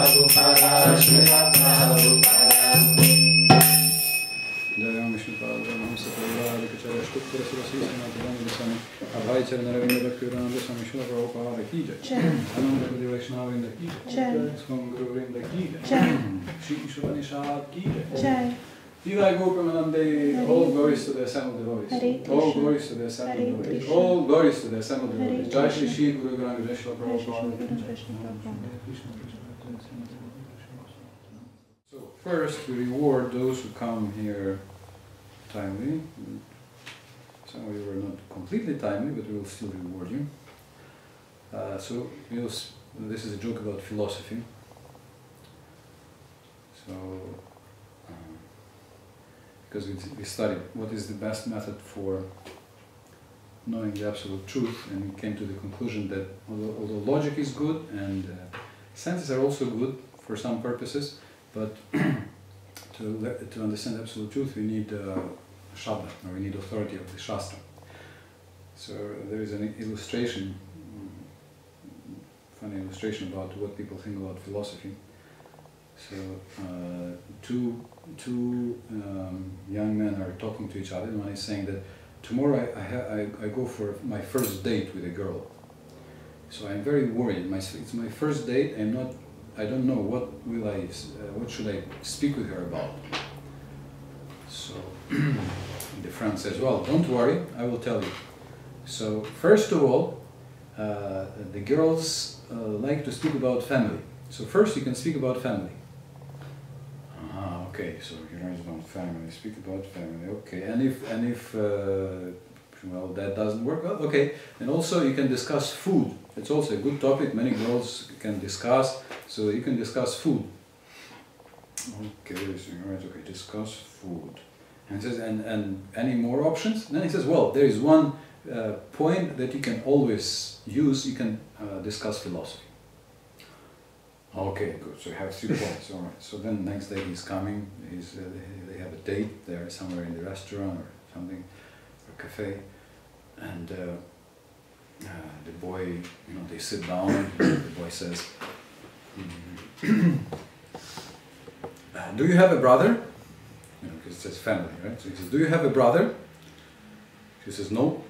Prabhupada, VIHE Vrindavan Seminar Mantras ki jai. Untitled Isopanisad Seminar Mantras. All glories to the assembled devotees. All glories to the assembled devotees. All glories to the assembled devotees. Jai Shri Shri Guru Granth Krishna Prabhu. So first we reward those who come here timely. Some of you are not completely timely, but we will still reward you. This is a joke about philosophy. Because we studied what is the best method for knowing the absolute truth, and we came to the conclusion that although logic is good and senses are also good for some purposes, but to understand absolute truth we need Shabda, or we need authority of the Shastra. So there is an illustration, funny illustration about what people think about philosophy. So two young men are talking to each other, and one is saying that tomorrow I go for my first date with a girl. So I'm very worried. It's my first date. I don't know what should I speak with her about. So the friend says, well, don't worry, I will tell you. So first of all, the girls like to speak about family. So first you can speak about family. Okay, so you write about family, speak about family, okay. And if well, that doesn't work, well, okay. And also you can discuss food. It's also a good topic, many girls can discuss, so you can discuss food. Okay, so you write, okay, discuss food. And it says, and any more options? And then he says, well, there is one point that you can always use, you can discuss philosophy. Okay, good. So you have 3 points. All right. So then next day he's coming. They have a date. They're somewhere in the restaurant or something, or cafe, and the boy, they sit down. The boy says, "Do you have a brother?" Because it says family, right? So he says, "Do you have a brother?" She says, "No."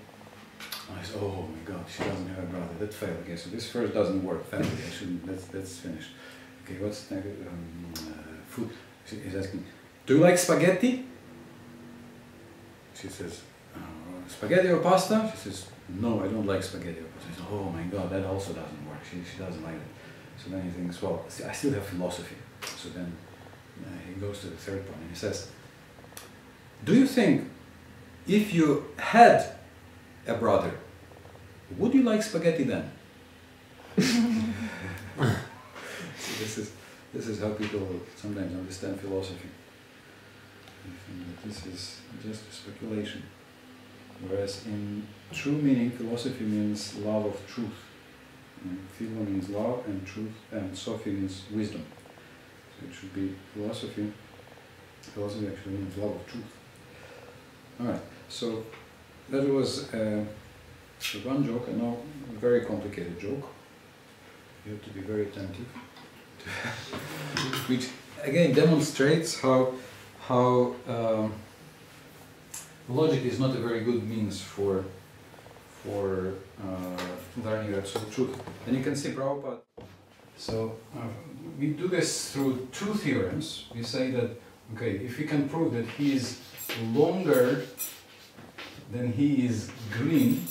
I said, oh my God, she doesn't have a brother. That failed. Okay, so this first doesn't work. Family. I shouldn't. That's finished. Okay, what's next? Food. He's asking, do you like spaghetti? She says, spaghetti or pasta? She says, no, I don't like spaghetti or pasta. He says, oh my God, that also doesn't work. She doesn't like it. So then he thinks, well, I still have philosophy. So then he goes to the third point and he says, do you think if you had a brother, would you like spaghetti then? So this is how people sometimes understand philosophy. This is just a speculation. Whereas in true meaning, philosophy means love of truth. Philo means love, and truth, and Sophie means wisdom. So it should be philosophy. Philosophy actually means love of truth. Alright, so that was one joke, and now a very complicated joke. You have to be very attentive. Which again demonstrates how logic is not a very good means for learning absolute truth. And you can see Prabhupada. So we do this through 2 theorems. We say that, okay, if we can prove that he is longer than he is green,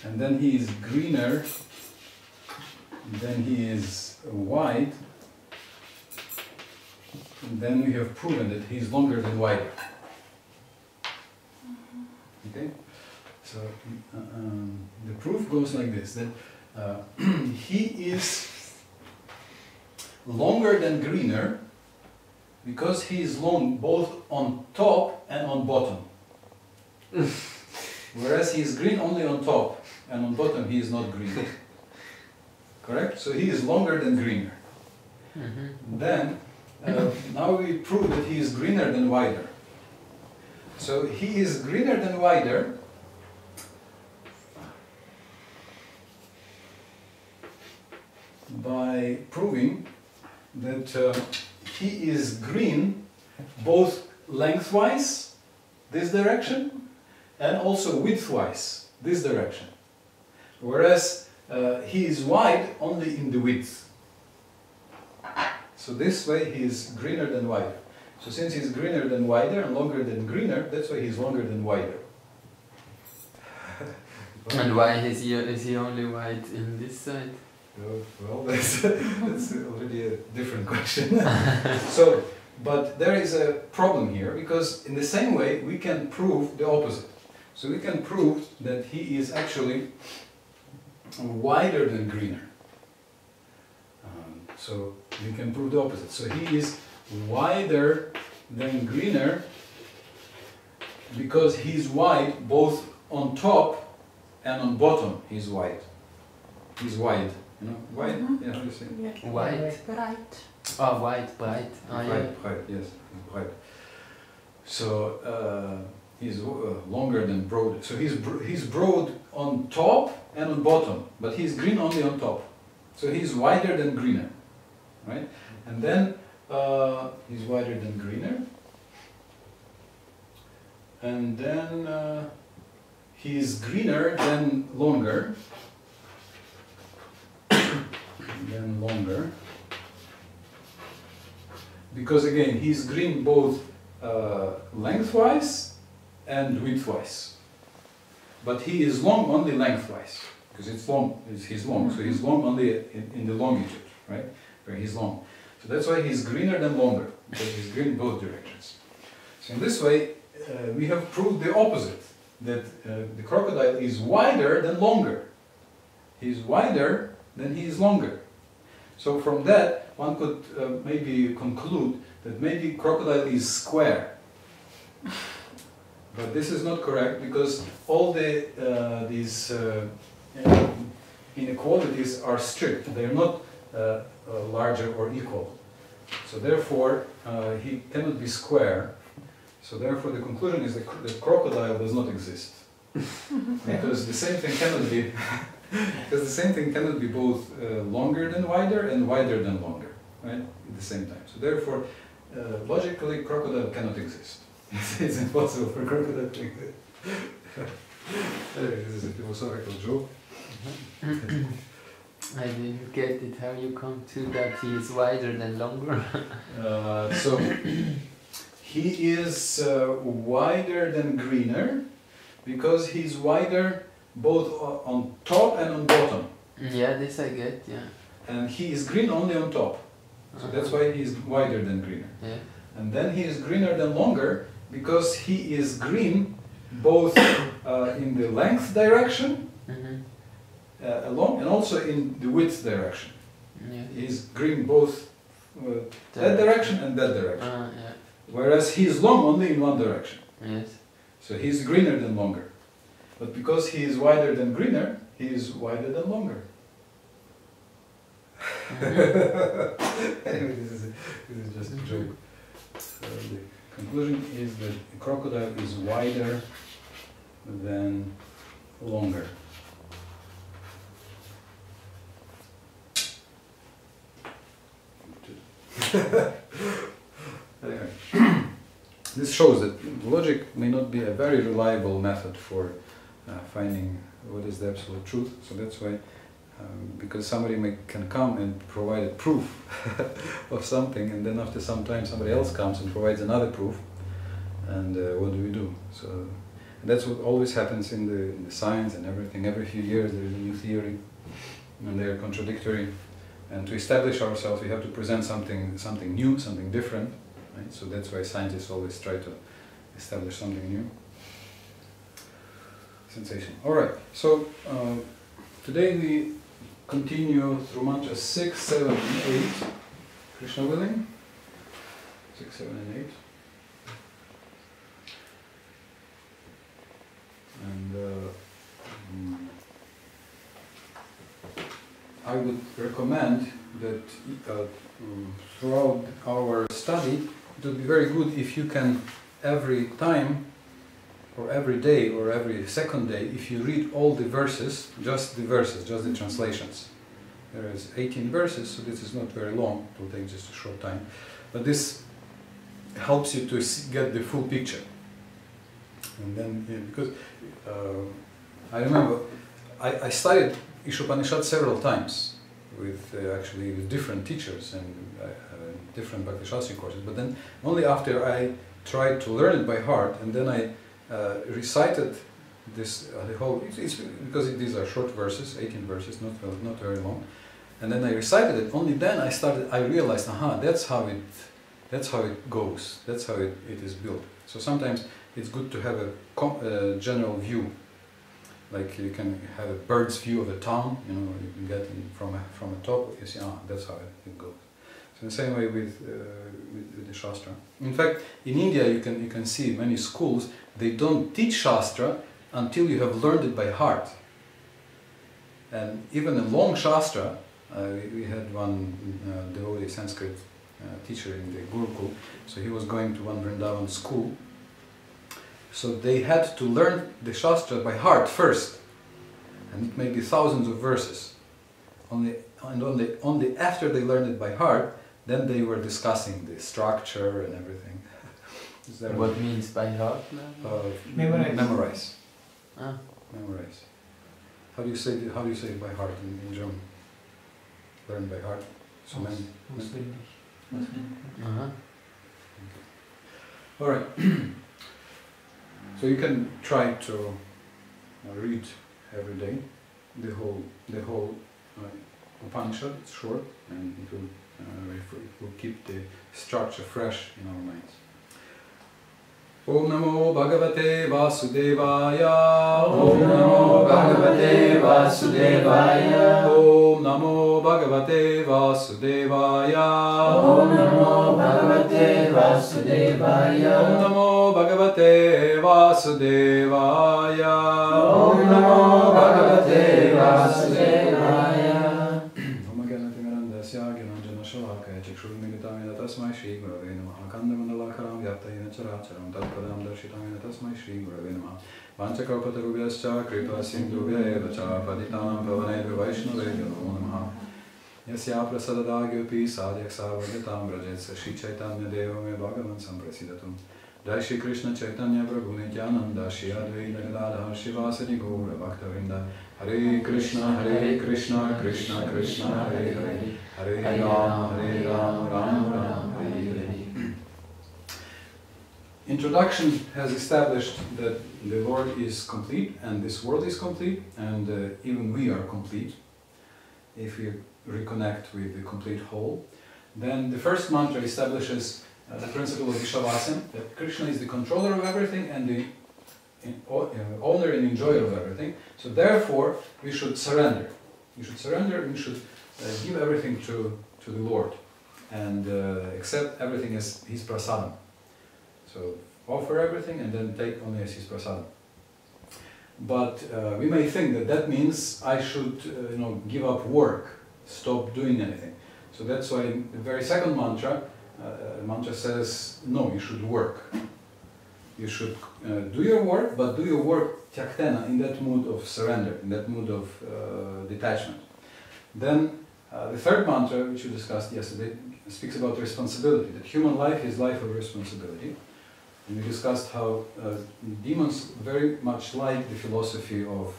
and then he is greener than he is white, and then we have proven that he is longer than wider. Okay? So the proof goes like this, that he is longer than greener because he is long both on top and on bottom. Whereas he is green only on top, and on bottom he is not green. Correct? So he is longer than greener. Then, now we prove that he is greener than wider. So he is greener than wider by proving that he is green both lengthwise, this direction, and also widthwise, this direction. Whereas he is wide only in the width. So this way he is greener than wider. So since he's greener than wider and longer than greener, that's why he's longer than wider. And why is he only wide in this side? Well, that's already a different question. So, but there is a problem here, because in the same way we can prove the opposite. So we can prove that he is actually wider than greener. So we can prove the opposite. So he is wider than greener because he's wide both on top and on bottom. He's wide. He's wide. You know, wide? Yeah, how do you say? Yeah. White. Bright. Oh, white, bright. Oh, yeah. Bright, yes, he's bright. So he's longer than broad. So he's broad on top and on bottom, but he's green only on top. So he's wider than greener, right? And then he's wider than greener, and then he's greener than longer. Then longer, because again he's green both lengthwise and widthwise, but he is long only lengthwise, because it's long. He's long, so he's long only in the longitude, right, where he's long. So that's why he's greener than longer, because he's green in both directions. So in this way, we have proved the opposite, that the crocodile is wider than longer. He's wider than he is longer. So from that, one could maybe conclude that maybe crocodile is square. But this is not correct, because all these inequalities are strict. They are not larger or equal. So therefore, he cannot be square. So therefore, the conclusion is that the crocodile does not exist. Because the same thing cannot be. Because the same thing cannot be both longer than wider and wider than longer, right? At the same time. So therefore, logically, crocodile cannot exist. It's impossible for crocodile to exist. This is a philosophical joke. I didn't get it. How you come to that he is wider than longer? So he is wider than greener because he's wider both on top and on bottom. Yeah, this I get, yeah. And he is green only on top. So that's why he is wider than greener. Yeah. And then he is greener than longer because he is green both in the length direction along and also in the width direction. Yeah. He is green both that direction and that direction. Yeah. Whereas he is long only in one direction. Yes. So he is greener than longer. But because he is wider than greener, he is wider than longer. Anyway, this is just a joke. So the conclusion is that the crocodile is wider than longer. Anyway, this shows that logic may not be a very reliable method for finding what is the absolute truth. So that's why, because somebody can come and provide a proof of something, and then after some time somebody else comes and provides another proof, and what do? So and that's what always happens in the science and everything. Every few years there is a new theory, and they are contradictory. And to establish ourselves, we have to present something new, something different. Right? So that's why scientists always try to establish something new. Sensation. All right. So today we continue through mantras 6, 7, and 8. Krishna willing. 6, 7, and 8. And I would recommend that throughout our study, it would be very good if you can every time, or every day, or every second day, if you read all the verses, just the translations. There is 18 verses, so this is not very long, it will take just a short time. But this helps you to get the full picture. And then, because I remember I studied Isopanisad several times with actually with different teachers and different Bhakti Shastri courses, but then only after I tried to learn it by heart, and then I recited this the whole. It's because these are short verses, 18 verses, not very long, and then I recited it. Only then I realized, that's how it goes. That's how it is built. So sometimes it's good to have a general view. Like you can have a bird's view of a town, you can get from a top, you see, that's how it goes. So in the same way with the Shastra. In fact, in India you can see many schools, they don't teach Shastra until you have learned it by heart. And even a long Shastra, we had one devotee Sanskrit teacher in the Gurukul, so he was going to one Vrindavan school. So they had to learn the Shastra by heart first, and it may be thousands of verses. Only after they learned it by heart, then they were discussing the structure and everything. What means by heart? Memorize. Ah. Memorize. How do you say it by heart in German? Learn by heart. So many. All right. So you can try to read every day the whole Upanishad. It's short, and it will keep the structure fresh in our minds. Om Namo Bhagavate Vasudevaya. Om Namo Bhagavate Vasudevaya. Om Namo Bhagavate Vasudevaya. Om Namo Bhagavate Vasudevaya. Om Namo Bhagavate Vasudevaya. Om Namo Bhagavate Vasudevaya. Om Gyanatimirandasya Gyananjana Shalakaya Chakshurumigitayana Tasmai Shri Gurave Namaha Kandamandalakaram Vyaptayana Characharam Tatpadam Darshitayana Tasmai Shri Gurave Namaha Vanchakalpatarubhyascha Kripa Sindhubhya Eva Cha Patitanam Pavanebhyo Vaishnavebhyo Namo Namaha Yasya Prasadadagyopi Sadhyak Savadyatam Brajetsa Shri Chaitanya Deva Me Bhagavan Samprasidatum Jai Shri Krishna Chaitanya Prabhu Nityananda Shri Advaita Gadadhar Shivasadi Gaura Bhaktavinda Hare Krishna Krishna Krishna Hare Hare Hare Ram Ram Ram Hare Hare. Introduction has established that the Lord is complete and this world is complete, and even we are complete if we reconnect with the complete whole. Then the first mantra establishes the principle of Vishwasam, that Krishna is the controller of everything and the owner and enjoyer of everything. So therefore we should surrender. We should surrender and we should give everything to the Lord and accept everything as His prasadam. So offer everything and then take only as His prasadam. But we may think that means I should give up work, stop doing anything. So that's why in the very second mantra, mantra says, no, you should work. You should do your work, but do your work tyaktena, in that mood of surrender, in that mood of detachment. Then the third mantra, which we discussed yesterday, speaks about responsibility, that human life is life of responsibility. And we discussed how demons very much like the philosophy of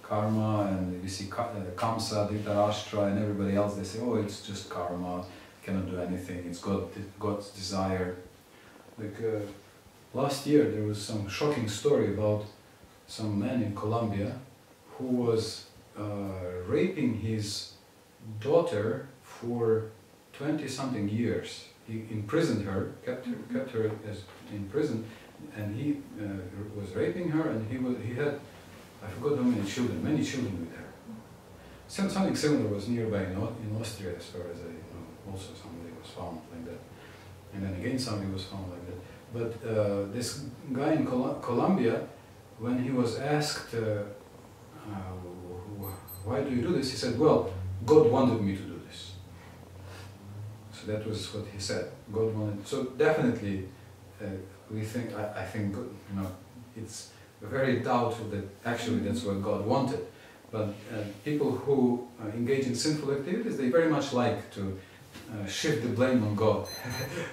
karma, and we see Kamsa, Dhritarashtra and everybody else, they say, oh, it's just karma, cannot do anything, it's God's desire. Like last year there was some shocking story about some man in Colombia who was raping his daughter for 20-something years. He imprisoned her, kept her in prison, and he was raping her, and he had, I forgot how many children with her. Something similar was nearby in Austria, as far as I know. Also somebody was found like that. And then again somebody was found like that. But this guy in Colombia, when he was asked, why do you do this? He said, well, God wanted me to do this. So that was what he said. God wanted. So definitely, we think. I think it's very doubtful that actually that's what God wanted. But people who engage in sinful activities, they very much like to shift the blame on God.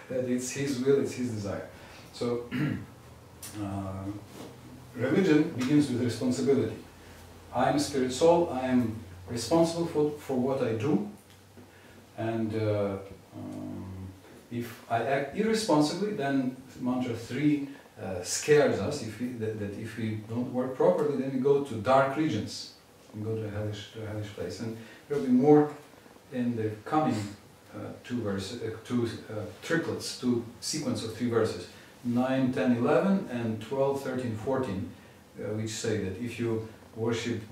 That it's His will, it's His desire. So religion begins with responsibility. I am a spirit soul, I am responsible for what I do, and if I act irresponsibly, then mantra 3 scares us. That if we don't work properly, then we go to dark regions, we go to a hellish place. And there will be more in the coming two triplets, two sequence of 3 verses, 9, 10, 11, and 12, 13, 14, which say that if you worship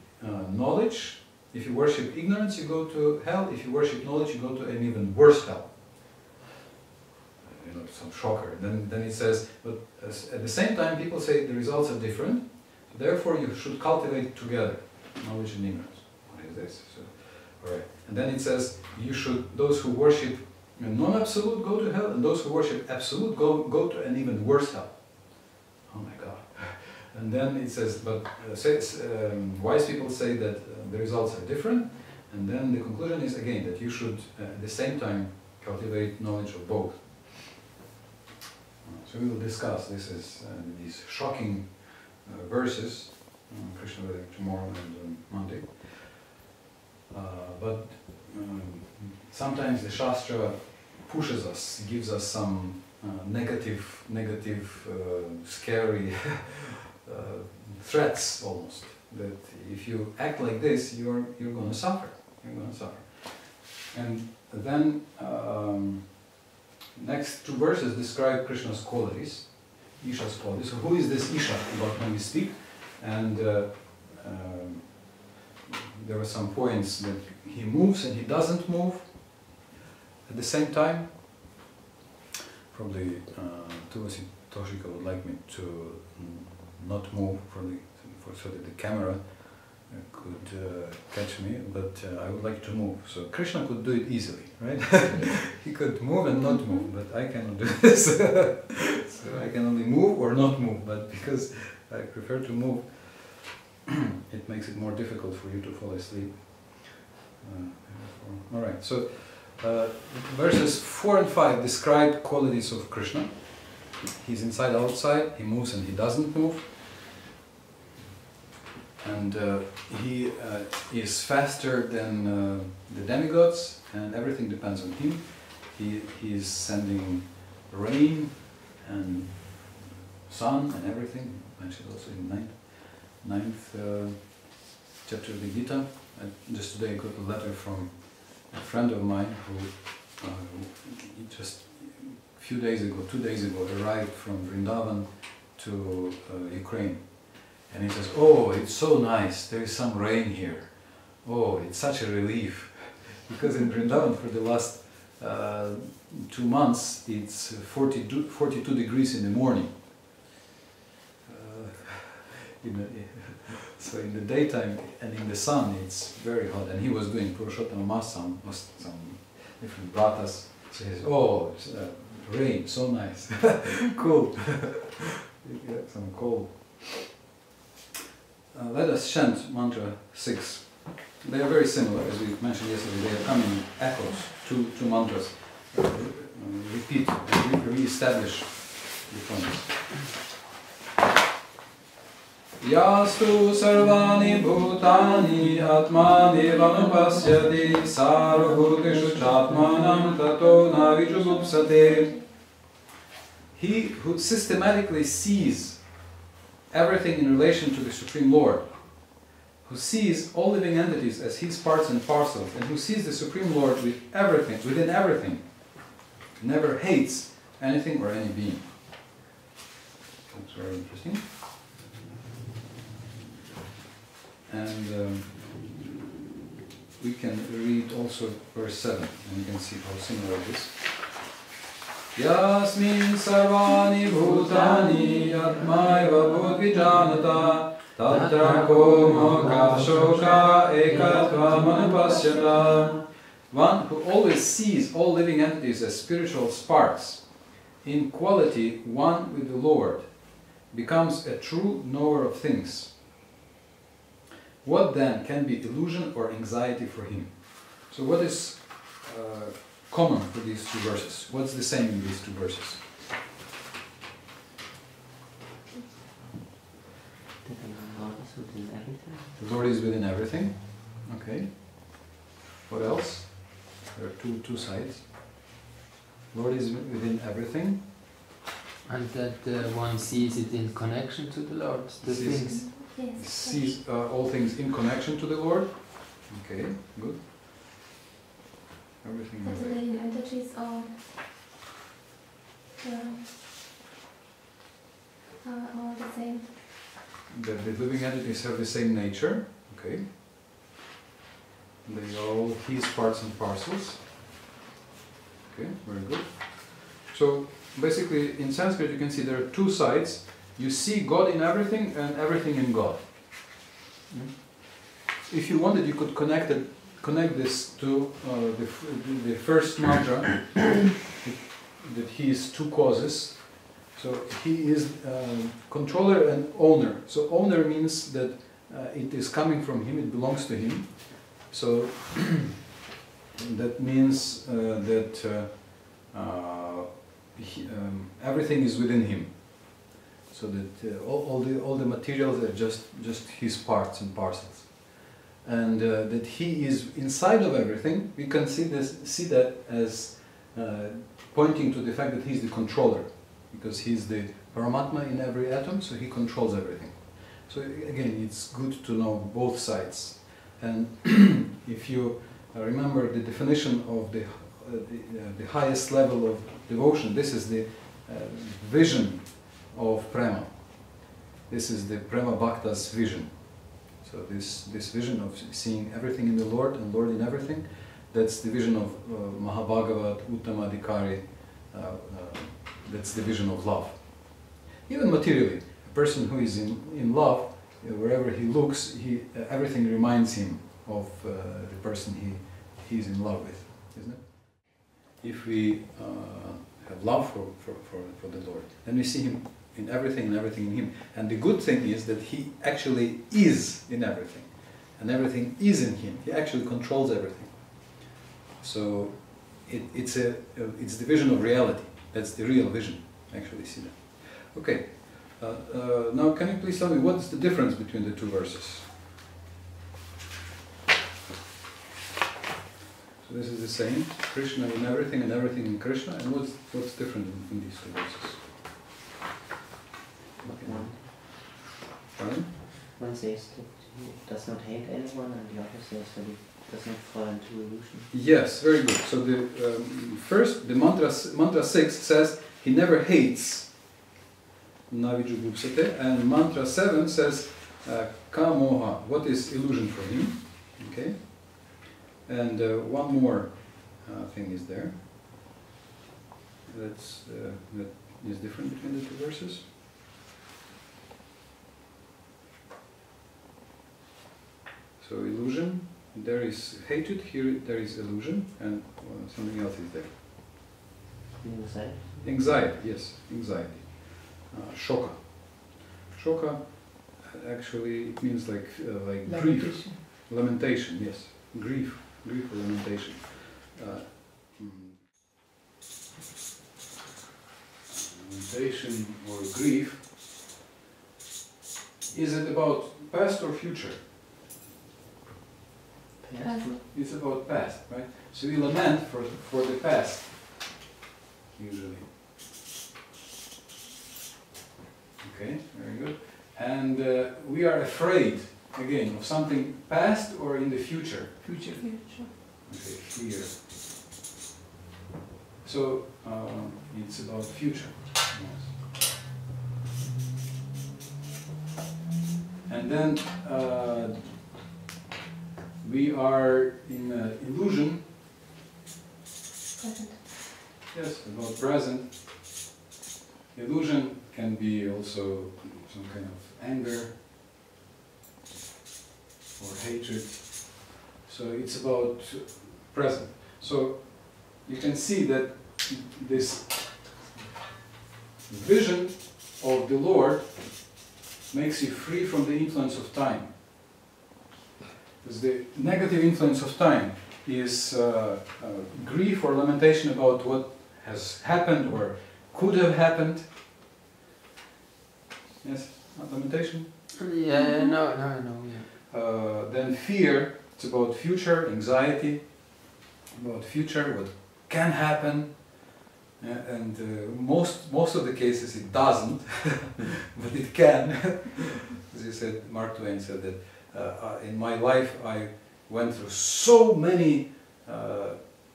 knowledge, if you worship ignorance, you go to hell. If you worship knowledge, you go to an even worse hell. You know, some shocker. Then it says, but at the same time, people say the results are different. So therefore, you should cultivate together knowledge and ignorance. What is this? So, all right. And then it says, you should. Those who worship non-absolute go to hell, and those who worship absolute go to an even worse hell. Oh my God. And then it says, but wise people say that the results are different, and then the conclusion is again that you should at the same time cultivate knowledge of both. So we will discuss these shocking verses, Krishna will tomorrow and Monday. But sometimes the Shastra pushes us, gives us some negative, scary threats almost. That if you act like this, you're going to suffer. You're going to suffer. And then next 2 verses describe Krishna's qualities, Isha's qualities. So who is this Isha about whom we speak? And there were some points that he moves and he doesn't move at the same time. Probably Toshika would like me to not move so that the camera could catch me, but I would like to move. So Krishna could do it easily, right? He could move and not move, but I cannot do this. So I can only move or not move, but because I prefer to move, it makes it more difficult for you to fall asleep. Alright, so verses 4 and 5 describe qualities of Krishna. He's inside, outside, he moves and he doesn't move. And he is faster than the demigods, and everything depends on him. He is sending rain and sun and everything. Mentioned also in ninth chapter of the Gita. Just today I got a letter from a friend of mine who just a few days ago, 2 days ago, arrived from Vrindavan to Ukraine. And he says, oh, it's so nice, there is some rain here. Oh, it's such a relief. Because in Vrindavan for the last 2 months, it's 42 degrees in the morning. So in the daytime and in the sun, it's very hot. And he was doing Purushottama Masam, some different vratas. So he says, oh, rain, so nice. Cool. Some cold. Let us chant mantra 6. They are very similar, as we mentioned yesterday. They are coming echoes, two mantras. Repeat and re-establish the points. Yastu sarvani bhutani atmani vanupasyati sarvabhuteshu chatmanam tato navijugupsate. He who systematically sees everything in relation to the Supreme Lord, who sees all living entities as his parts and parcels, and who sees the Supreme Lord with everything, within everything, never hates anything or any being. That's very interesting. And we can read also verse 7, and you can see how similar it is. Yasmin sarvani bhutani atmaiva bhutvijanata tatra ko moha shoka ekatva manupasyata. One who always sees all living entities as spiritual sparks, in quality one with the Lord, becomes a true knower of things. What then can be illusion or anxiety for him? So what is common for these 2 verses? What's the same in these 2 verses? within everything. The Lord is within everything. Okay. What else? There are two sides. Lord is within everything. And that one sees it in connection to the Lord, the things. Yes. Sees all things in connection to the Lord. Okay, good. Everything. That the living entities are the same. The living entities have the same nature. Okay. They are all His parts and parcels. Okay, very good. So basically, in Sanskrit, you can see there are two sides. You see God in everything and everything in God. If you wanted, you could connect this to the first mantra, that He is two causes. So He is controller and owner. So owner means that it is coming from Him, it belongs to Him. So that means that everything is within Him. So that all the materials are just His parts and parcels, and that He is inside of everything. We can see that as pointing to the fact that He is the controller, because He is the Paramatma in every atom, so He controls everything. So again, it's good to know both sides. And if you remember the definition of the highest level of devotion, this is the vision of prema. This is the prema bhakta's vision. So this vision of seeing everything in the Lord and Lord in everything, that's the vision of Mahabhagavat, Uttamadhikari, that's the vision of love. Even materially, a person who is in love, wherever he looks, everything reminds him of the person he is in love with, isn't it? If we have love for the Lord, then we see Him in everything and everything in Him. And the good thing is that He actually is in everything, and everything is in Him. He actually controls everything. So it's the vision of reality. That's the real vision. Actually, see that. Okay. Now, can you please tell me what's the difference between the two verses? So this is the same, Krishna in everything and everything in Krishna, and what's different in these two verses? Pardon? One says that he does not hate anyone, and the other says that he does not fall into illusion. Yes, very good. So the first, the mantra 6 says he never hates, Navijubhupsate, and mantra 7 says Kamoha, what is illusion for him? Okay. And one more thing is there. That is different between the two verses. So illusion, there is hatred, here there is illusion, and something else is there. Anxiety? Anxiety, yes, anxiety. Shoka. Shoka actually it means like grief. Lamentation, yes. Grief or lamentation. Lamentation or grief. Is it about past or future? Past. It's about past, right? So we lament for the past, usually. Okay, very good. And we are afraid, again, of something past or in the future? Future. Okay, fear. So it's about future. Yes. And then we are in illusion. Present. Yes, about present. Illusion can be also some kind of anger or hatred. So it's about present. So you can see that this vision of the Lord makes you free from the influence of time. Because the negative influence of time is grief or lamentation about what has happened or could have happened. Yes, lamentation. Yeah, no, yeah. Then fear, it's about future, anxiety, about future, what can happen, and most of the cases it doesn't, but it can. As you said, Mark Twain said that in my life I went through so many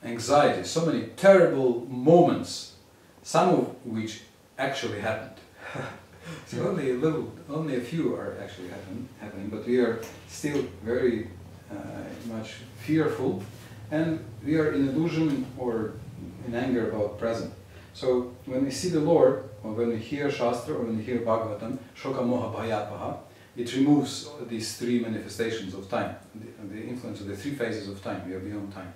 anxieties, so many terrible moments, some of which actually happened. So only a few are actually happening, but we are still very much fearful, and we are in illusion or in anger about present. So when we see the Lord, or when we hear Shastra, or when we hear Bhagavatam, Shoka Moha Bhayapaha, it removes these three manifestations of time, the influence of the three phases of time. We are beyond time,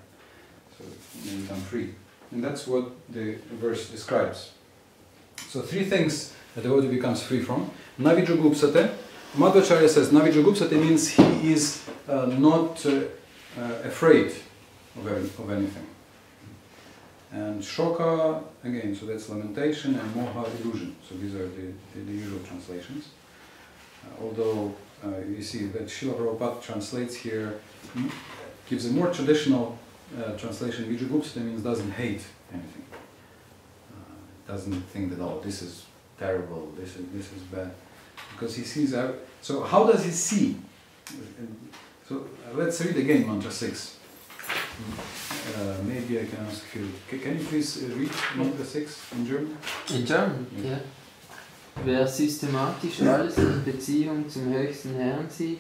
so we become free, and that's what the verse describes. So three things a devotee becomes free from. Navijugupsate. Madhvacharya says Navijugupsate means he is not afraid of anything. And Shoka, again, so that's lamentation, and Moha, illusion. So these are the usual translations. Although you see that Srila Prabhupada translates here, gives a more traditional translation. Vijugupsate means doesn't hate anything. Doesn't think that, oh, this is terrible, this is bad, because he sees out. So how does he see? So let's read again mantra 6. Maybe I can ask you, can you please read mantra 6 in German? In German, yeah. Wer systematisch alles in Beziehung zum höchsten Herrn sieht,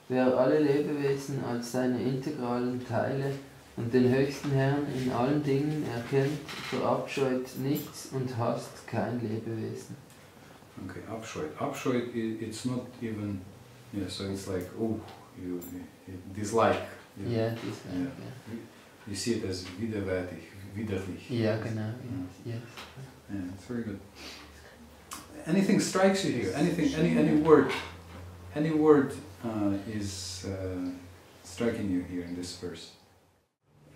wer alle Lebewesen als seine integralen Teile und den höchsten Herrn in allen Dingen erkennt, verabscheut nichts und hasst kein Lebewesen. Okay, abscheut, it's not even, yeah, so it's like, oh, you dislike. Yeah, dislike, yeah. You see it as widerwärtig, widerlich. Yeah, genau, yes. Yeah, it's very good. Anything strikes you here? Anything, any word is striking you here in this verse?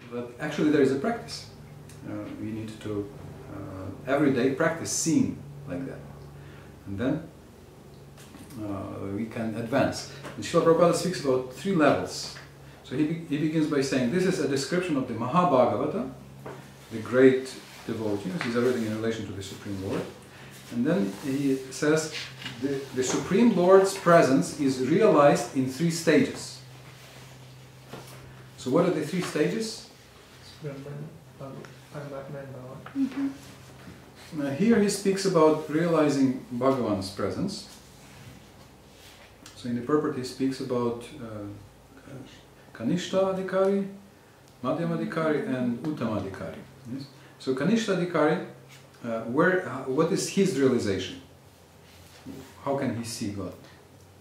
But actually there is a practice. We need to every day practice seeing like that. And then we can advance. And Srila Prabhupada speaks about 3 levels. So he begins by saying, this is a description of the Mahabhagavata, the great devotee. He's everything in relation to the Supreme Lord. And then he says, the Supreme Lord's presence is realized in 3 stages. So what are the 3 stages? Here he speaks about realizing Bhagavan's presence. So in the purport he speaks about Kanishta Adhikari, Madhyama Adhikari and Uttama Adhikari. Yes? So Kanishta Adhikari, what is his realization? How can he see God?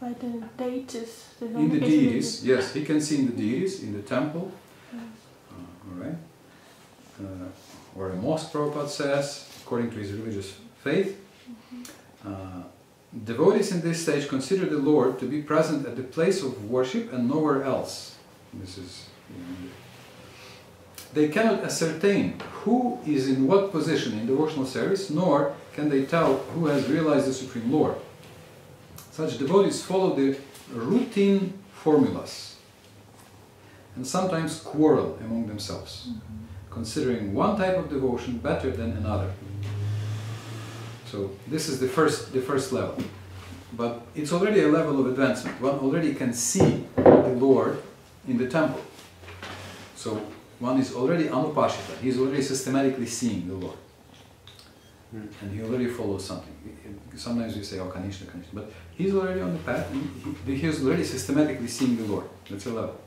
By the deities. In the deities, yes, he can see in the deities, in the temple. Alright. Or a mosque, Prabhupada says, according to his religious faith. Devotees in this stage consider the Lord to be present at the place of worship and nowhere else. This is, they cannot ascertain who is in what position in devotional service, nor can they tell who has realized the Supreme Lord. Such devotees follow the routine formulas and sometimes quarrel among themselves, considering one type of devotion better than another. So this is the first level, but it's already a level of advancement. One already can see the Lord in the temple. So one is already anupashita, he is already systematically seeing the Lord. And he already follows something. Sometimes we say, oh, Kanishta, but he's already on the path, and he is already systematically seeing the Lord. That's a level.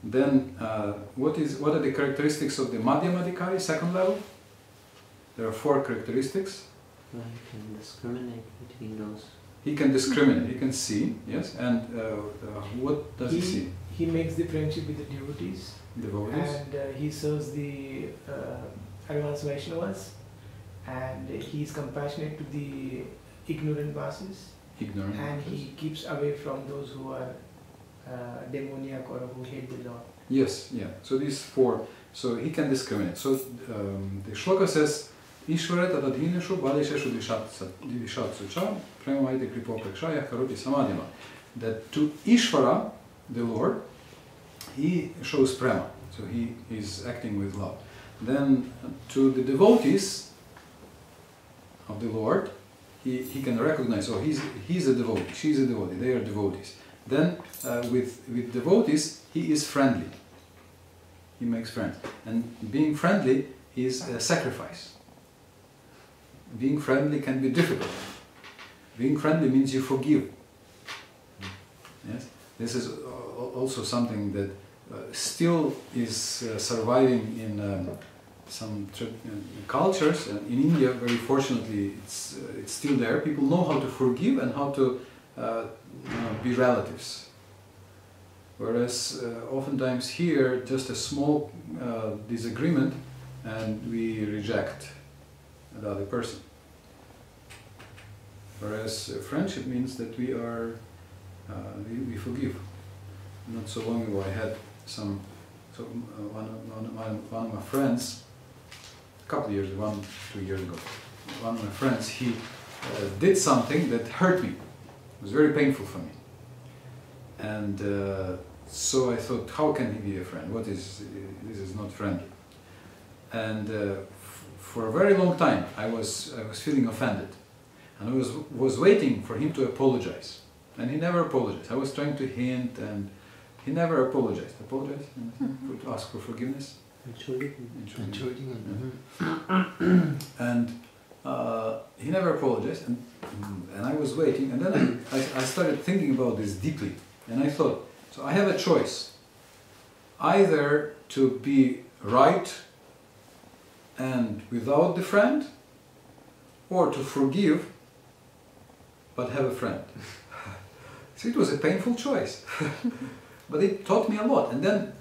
Then, what are the characteristics of the Madhyamadhikari, second level? There are 4 characteristics. Well, he can discriminate between those. He can discriminate, he can see, yes, and what does he see? He makes the friendship with the devotees. Devotees. And he serves the advanced Vaishnavas, and he is compassionate to the ignorant masses. Ignorant. And he keeps away from those who are demoniac or who hate the Lord. Yes, yeah. So these 4. So he can discriminate. So the shloka says, Ishvara tadadhineshu balesheshu divishatsu cha premamaite kripoprikshaya karoti samadhima. That to Ishvara, the Lord, he shows prema, so he is acting with love. Then to the devotees of the Lord, he can recognize, oh, he's a devotee, she's a devotee, they are devotees. Then with devotees, he is friendly. He makes friends. And being friendly is a sacrifice. Being friendly can be difficult. Being friendly means you forgive. Yes? This is also something that still is surviving in some cultures. And in India, very fortunately, it's still there. People know how to forgive and how to be relatives. Whereas oftentimes here, just a small disagreement and we reject the other person. Whereas friendship means that we are, we forgive. Not so long ago I had one of my friends, a couple of years, 1-2 years ago, one of my friends, he did something that hurt me. It was very painful for me. And so I thought, how can he be a friend? This is not friendly. And for a very long time I was feeling offended. And I was waiting for him to apologize. And he never apologized. I was trying to hint and he never apologized. Apologize? To ask for forgiveness? Entschuldigung. And he never apologized. And I was waiting. And then I started thinking about this deeply. And I thought, so I have a choice. Either to be right and without the friend, or to forgive but have a friend. So it was a painful choice. But it taught me a lot. And then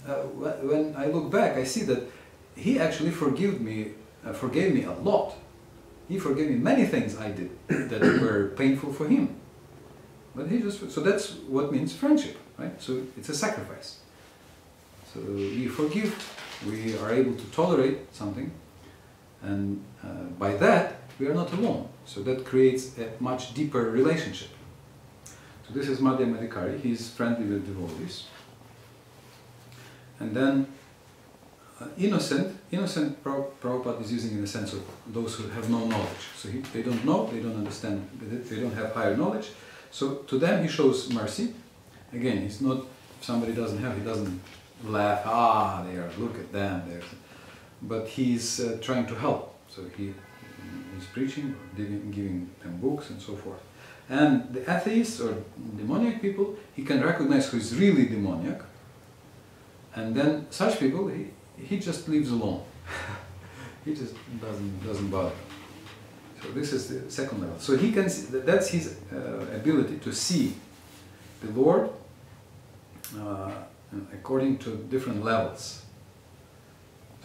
when I look back, I see that he actually forgave me a lot. He forgave me many things I did that were painful for him. But so that's what means friendship, right? So it's a sacrifice. So we forgive, we are able to tolerate something, and by that we are not alone. So that creates a much deeper relationship. So this is Madhya Madhikari, he is friendly with devotees. And then innocent Prabhupada is using in the sense of those who have no knowledge. So they don't know, they don't understand, they don't have higher knowledge. So to them he shows mercy. Again, he's not, if somebody doesn't have, he doesn't laugh, there, look at them, but he's trying to help. So he's preaching, giving them books and so forth. And the atheists or demoniac people, he can recognize who is really demoniac. And then such people, he just leaves alone. He just doesn't bother. So this is the second level. So he can see, that's his ability to see the Lord according to different levels.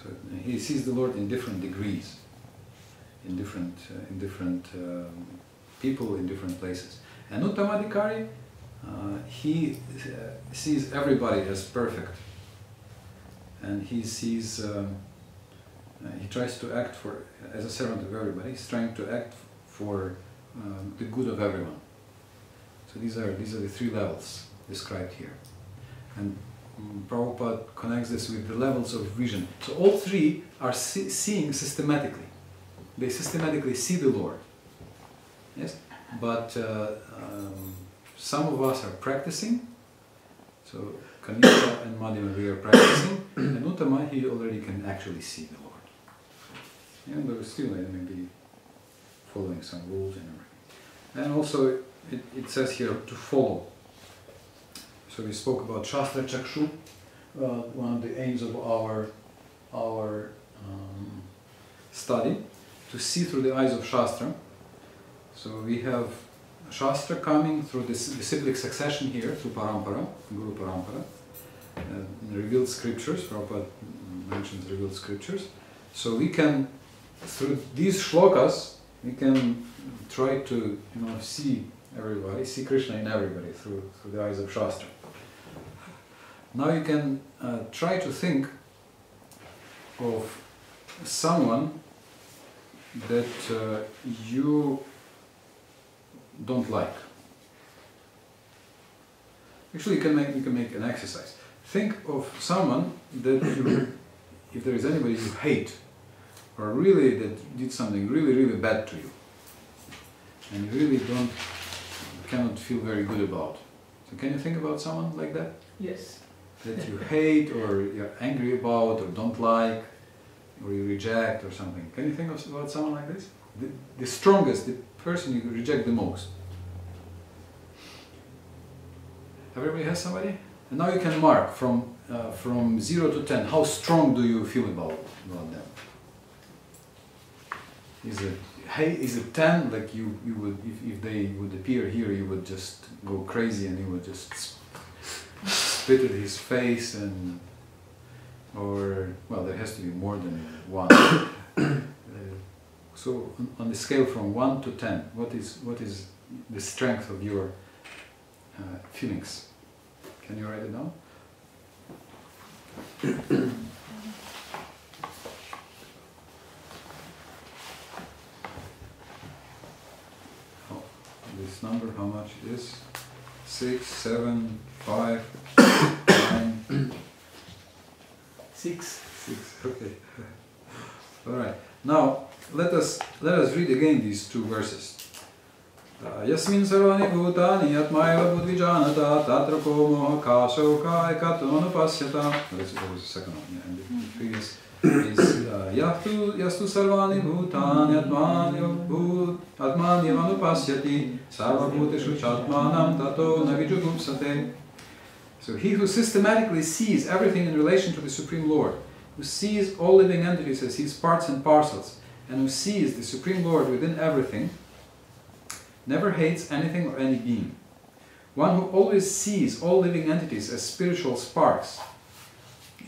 So he sees the Lord in different degrees, in different people in different places. And Uttamadhikari, he sees everybody as perfect, and he sees. He tries to act as a servant of everybody. He's trying to act for the good of everyone. So these are the three levels described here. And Prabhupada connects this with the levels of vision. So all three are seeing systematically. They systematically see the Lord. Yes? But some of us are practicing. So Kanisha and Madhima, we are practicing. And Uttama, he already can actually see the Lord. And but still maybe following some rules and everything. And also it says here to follow. So we spoke about Shastra Chakshu, one of the aims of our study, to see through the eyes of Shastra. So we have Shastra coming through this disciplic succession here, through Parampara, Guru Parampara, revealed scriptures. Prabhupada mentions revealed scriptures. So we can, through these shlokas, we can try to see everybody, see Krishna in everybody through the eyes of Shastra. Now you can try to think of someone that you don't like. Actually, you can make an exercise. Think of someone that you, if there is anybody you hate, or really that did something really bad to you, and you really cannot feel very good about. So can you think about someone like that? Yes. That you hate, or you're angry about, or don't like, or you reject, or something. Can you think about someone like this? The strongest, the person you reject the most. Everybody has somebody? And now you can mark from 0 to 10. How strong do you feel about them? Is it 10? Like you would, if they would appear here, you would just go crazy and you would just spit at his face, and or well, there has to be more than 1. So on the scale from 1 to 10, what is the strength of your feelings? Can you write it down? This number, how much it is? 6, 7, 5, 9. 6. 6. Okay. All right. Now let us read again these two verses. Yasmin sarvani bhutani atmaiva buddhijanata tatra ko moha kashoka ekato anupasyata. That was the second one, yeah, and the previous is yastu sarvani bhutani atmani anupasyati sarva bhuteshu chatmanam tato navijugupsate. So he who systematically sees everything in relation to the Supreme Lord, who sees all living entities as his parts and parcels, and who sees the Supreme Lord within everything, never hates anything or any being. One who always sees all living entities as spiritual sparks,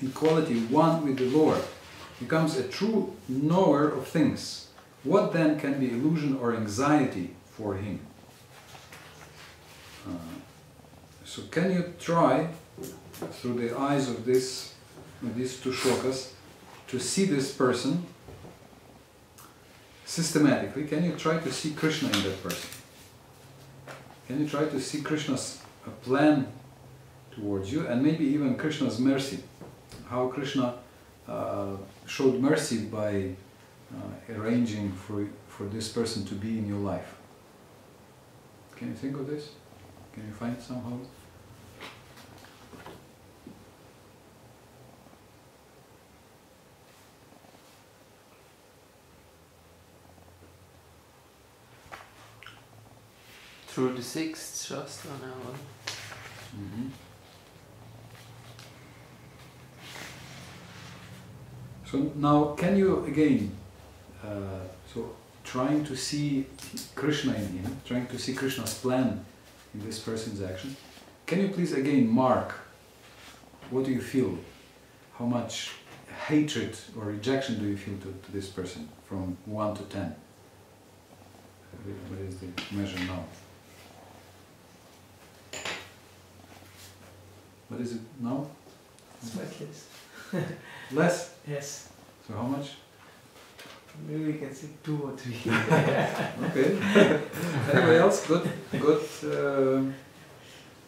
in quality one with the Lord, becomes a true knower of things. What then can be illusion or anxiety for him? So can you try, through the eyes of these two shlokas, to see this person systematically? Can you try to see Krishna in that person? Can you try to see Krishna's plan towards you, and maybe even Krishna's mercy? How Krishna showed mercy by arranging for this person to be in your life. Can you think of this? Can you find somehow? Through the 6th Shastra now. Mm-hmm. So now, can you again, trying to see Krishna in him, trying to see Krishna's plan in this person's action, can you please again mark, what do you feel? How much hatred or rejection do you feel to this person from 1 to 10? What is the measure now? What is it now? It's much less. Less? Yes. So how much? Maybe we can say 2 or 3. Okay. Anybody else? Good.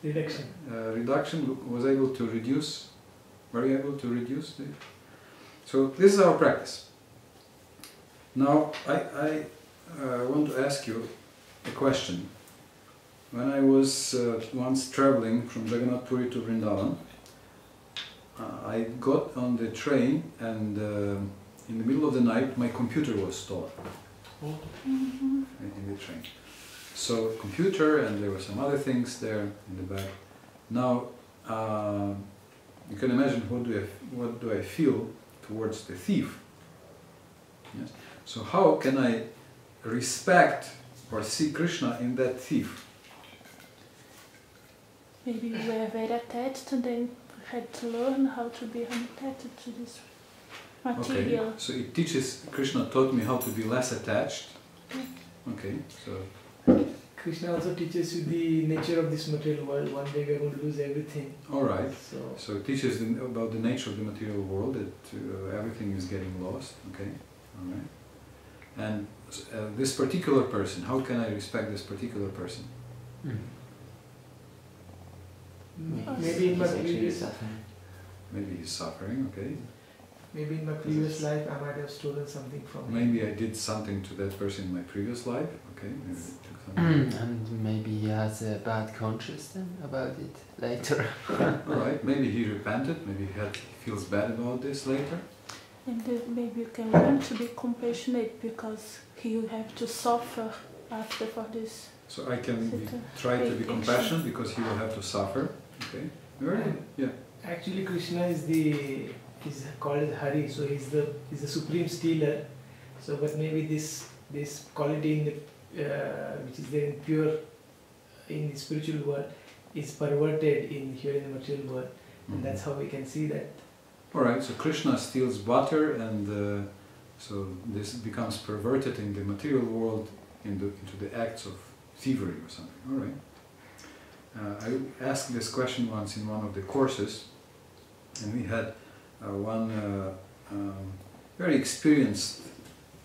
Reduction. Reduction, was able to reduce. Were you able to reduce the? So this is our practice. Now I want to ask you a question. When I was once traveling from Jagannath Puri to Vrindavan, I got on the train, and in the middle of the night my computer was stolen in the train. So computer, and there were some other things there in the back. Now you can imagine what do I feel towards the thief. Yes. So how can I respect or see Krishna in that thief? Maybe we were very attached and then had to learn how to be unattached to this material. Okay, so it teaches, Krishna taught me how to be less attached. Okay, so... Krishna also teaches you the nature of this material world. One day we are going to lose everything. Alright, so it teaches about the nature of the material world, that everything is getting lost. Okay, alright. And this particular person, how can I respect this particular person? Maybe in my He's actually previous, suffering. Maybe he's suffering, okay. maybe in my previous life I might have stolen something from him. Maybe I did something to that person in my previous life, okay. Maybe I took something. And maybe he has a bad conscience then about it later. Alright, maybe he repented, maybe he feels bad about this later. And maybe you can learn to be compassionate because he will have to suffer after for this. So I can try to be compassionate because he will have to suffer, okay. Very good, yeah. Actually, Krishna is called as Hari, so he's the supreme stealer. So, but maybe this quality in the, which is there in pure in the spiritual world is perverted here in the material world, and that's how we can see that. All right. So Krishna steals butter, and so this becomes perverted in the material world into the acts of thievery or something. All right. I asked this question once in one of the courses, and we had one very experienced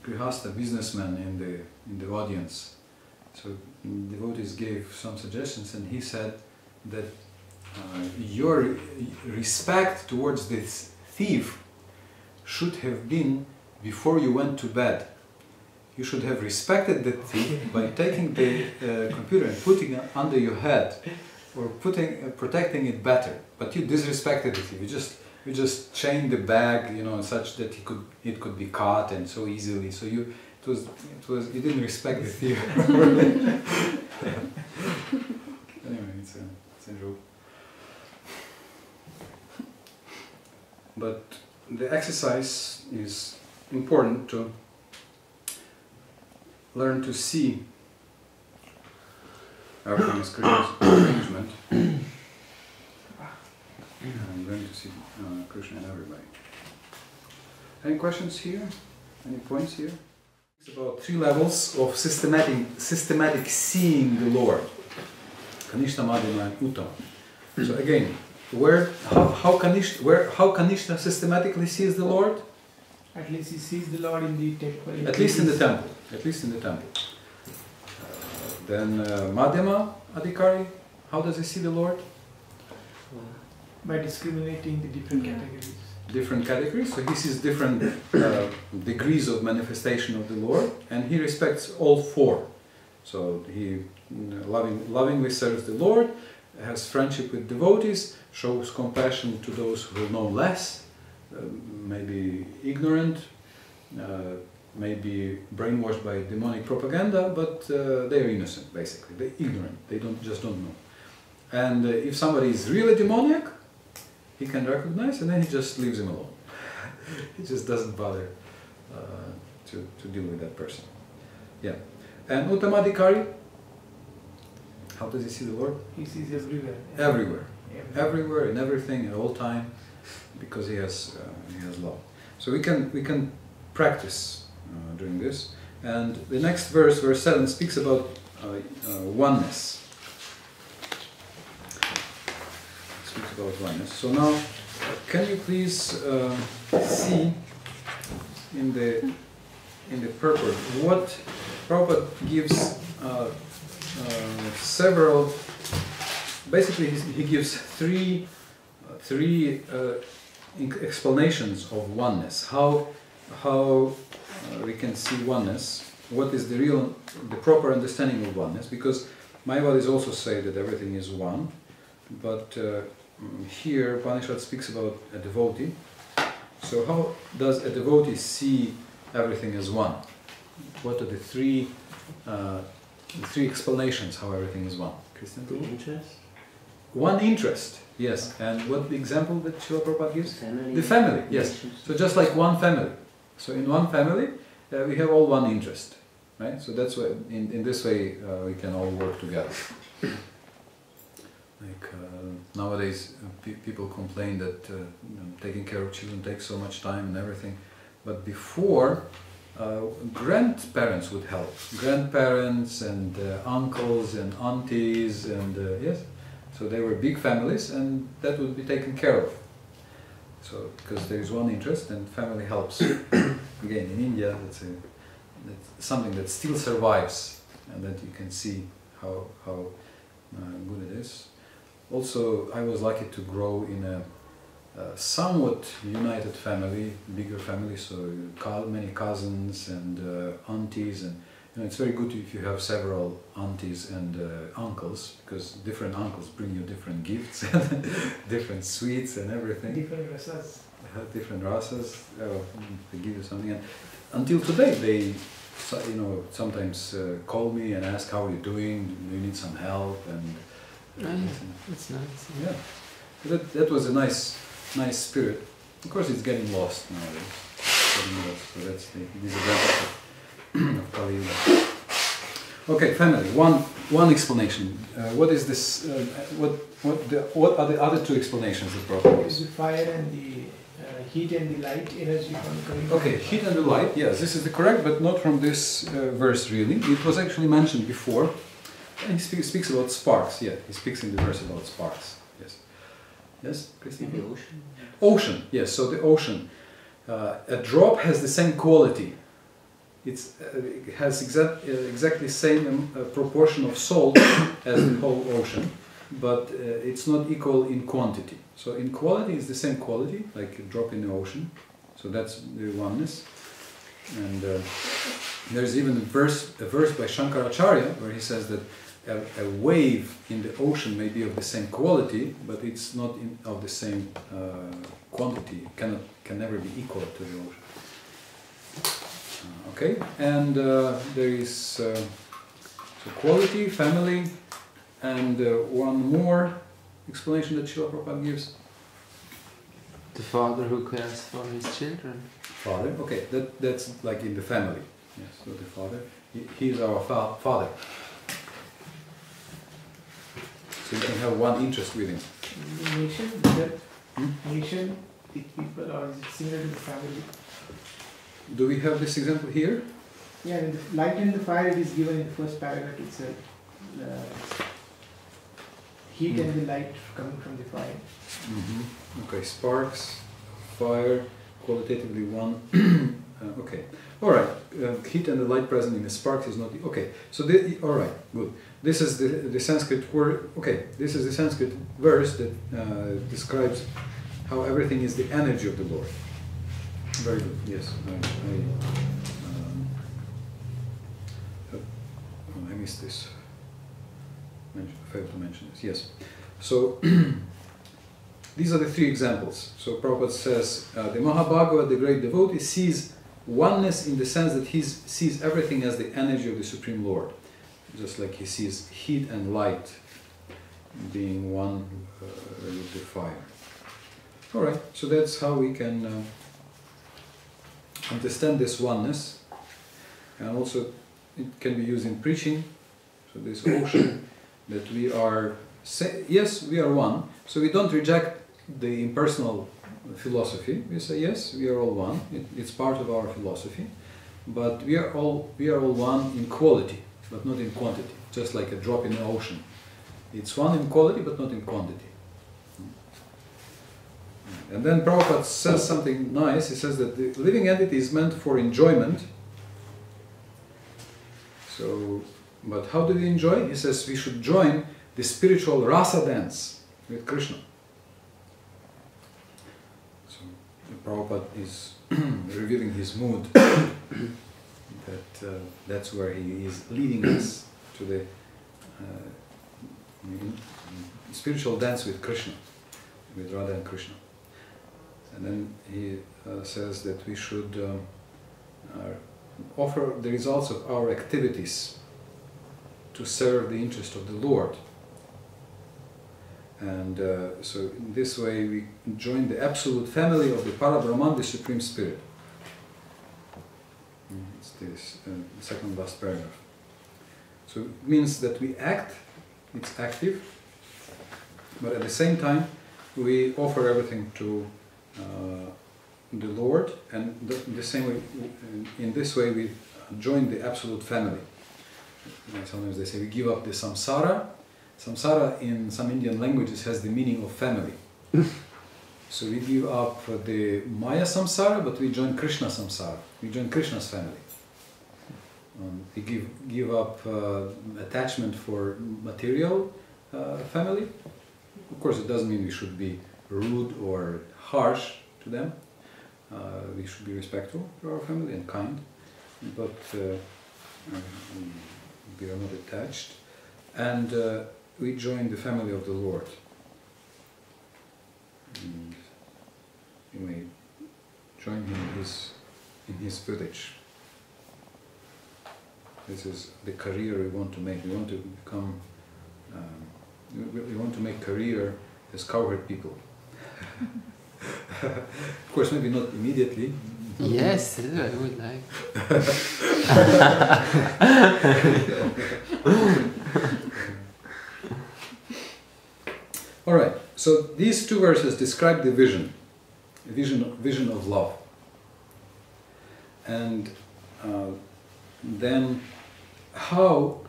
Grihastha businessman in the audience. So devotees gave some suggestions, and he said that your respect towards this thief should have been before you went to bed. You should have respected the thief by taking the computer and putting it under your head, or protecting it better. But you disrespected the thief. You just chained the bag, you know, such that it could be caught and so easily. So you didn't respect the thief. Anyway, it's a joke. But the exercise is important to learn to see everything as Krishna's arrangement. And learn to see Krishna in everybody. Any questions here? Any points here? It's about 3 levels of systematic seeing the Lord. Kanishta, Madhyama, and Uttama. So again, how Kanishta systematically sees the Lord? At least he sees the Lord in the temple. At least in the temple. At least in the temple. Then Madhyama Adhikari, how does he see the Lord? By discriminating the different categories. Different categories, so he sees different degrees of manifestation of the Lord, and he respects all 4. So he lovingly serves the Lord, has friendship with devotees, shows compassion to those who know less, maybe ignorant, maybe brainwashed by demonic propaganda, but they're innocent basically, they're ignorant, they just don't know. And if somebody is really demoniac, he can recognize, and then he just leaves him alone. He just doesn't bother to deal with that person. Yeah. And Uttamadhikari, how does he see the Lord? He sees everywhere. Everywhere. Everywhere, in everything, at all time, because he has love. So we can practice during this. And the next verse, verse 7, speaks about oneness. About oneness. So now, can you please see in the purport what Prabhupada gives several. Basically, he gives three explanations of oneness. How we can see oneness. What is the proper understanding of oneness? Because Mayavadis also say that everything is one, but here Upanishad speaks about a devotee. So how does a devotee see everything as one? What are the three explanations how everything is one? Christian? The interest? One interest, yes. And what the example that Srila Prabhupada gives? Family. The family, yes. So just like one family. So in one family, we have all one interest, right? So that's why, in this way, we can all work together. Like nowadays, people complain that taking care of children takes so much time and everything. But before, grandparents would help. Grandparents and uncles and aunties and yes. So they were big families, and that would be taken care of. So because there is one interest, and family helps. Again, in India, that's that's something that still survives, and that you can see how good it is. Also, I was lucky to grow in a somewhat united family, bigger family, so many cousins and aunties, and it's very good if you have several aunties and uncles, because different uncles bring you different gifts, different sweets and everything. Different rasas. Different rasas, they give you something. And until today, they sometimes call me and ask, how are you doing? Do you need some help? And that's nice. Yeah, that was a nice spirit. Of course, it's getting lost nowadays. So that's the disadvantage of Kali Yuga. Okay, family. One explanation. What is this? What are the other two explanations that Prabhupada gives? The fire and the heat and the light energy coming. Okay, heat and the light. Yes, this is the correct, but not from this verse really. It was actually mentioned before. And he speaks about sparks. Yeah, he speaks in the verse about sparks. Yes. Yes, Christine? The ocean. Ocean. Yes. So the ocean. A drop has the same quality. It has exactly same proportion of salt as the whole ocean, but it's not equal in quantity. So in quality, it's the same quality, like a drop in the ocean. So that's the oneness. And there's even a verse by Shankaracharya where he says that a wave in the ocean may be of the same quality, but it's not of the same quantity. Can never be equal to the ocean. Okay, and there is so quality, family, and one more explanation that Srila Prabhupada gives. The father who cares for his children. Father, okay, that's like in the family. Yes, so the father, he is our father. So you can have one interest with him. The nation, nation, the people, or is it similar to the family? Do we have this example here? Yeah, in the light and the fire, it is given in the first paragraph itself. Heat and the light coming from the fire. Okay, sparks, fire, qualitatively one. Okay, all right. Heat and the light present in the sparks is not okay. So all right, good. This is the Sanskrit word. Okay, this is the Sanskrit verse that describes how everything is the energy of the Lord. Very good. Yes, I missed this. I failed to mention this. Yes. So these are the three examples. So Prabhupada says the Mahabhagavad, the great devotee, sees oneness in the sense that he sees everything as the energy of the Supreme Lord, just like he sees heat and light being one with the fire. All right. So that's how we can understand this oneness, and also it can be used in preaching. So this ocean that we are, yes, we are one. So we don't reject the impersonal philosophy. We say yes, we are all one. It's part of our philosophy, but we are all one in quality, but not in quantity. Just like a drop in the ocean, it's one in quality, but not in quantity. And then Prabhupada says something nice. He says that the living entity is meant for enjoyment. So, but how do we enjoy? He says we should join the spiritual rasa dance with Krishna. So Prabhupada is revealing his mood that that's where he is leading us to the spiritual dance with Krishna, with Radha and Krishna. And then he says that we should offer the results of our activities to serve the interest of the Lord. And so in this way we join the absolute family of the Parabrahman, the Supreme Spirit. It's this second last paragraph. So it means that we act, it's active, but at the same time we offer everything to the Lord, and the same way, in this way we join the absolute family. Sometimes they say we give up the samsara. Samsara in some Indian languages has the meaning of family. So we give up the Maya samsara, but we join Krishna samsara. We join Krishna's family. we give up attachment for material family. Of course, it doesn't mean we should be rude or harsh to them. We should be respectful to our family and kind, but we are not attached. And we join the family of the Lord. And we may join him in his village. This is the career we want to make. We want to become. We want to make career as cowherd people. Of course, maybe not immediately. Yes, I would like. All right. So these two verses describe the vision of love, and then how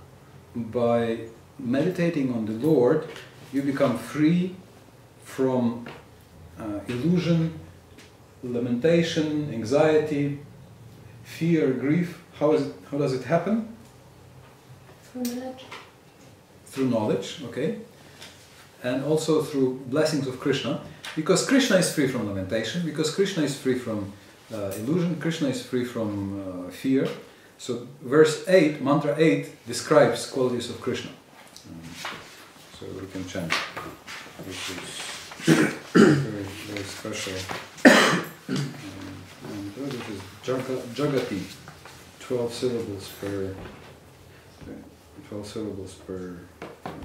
by meditating on the Lord you become free from illusion, lamentation, anxiety, fear, grief. How does it happen? Through knowledge. Through knowledge, okay. And also through blessings of Krishna, because Krishna is free from lamentation, because Krishna is free from illusion, Krishna is free from fear. So verse 8, mantra 8, describes qualities of Krishna. So we can chant. This is very, very special. And this is Jagati, 12 syllables per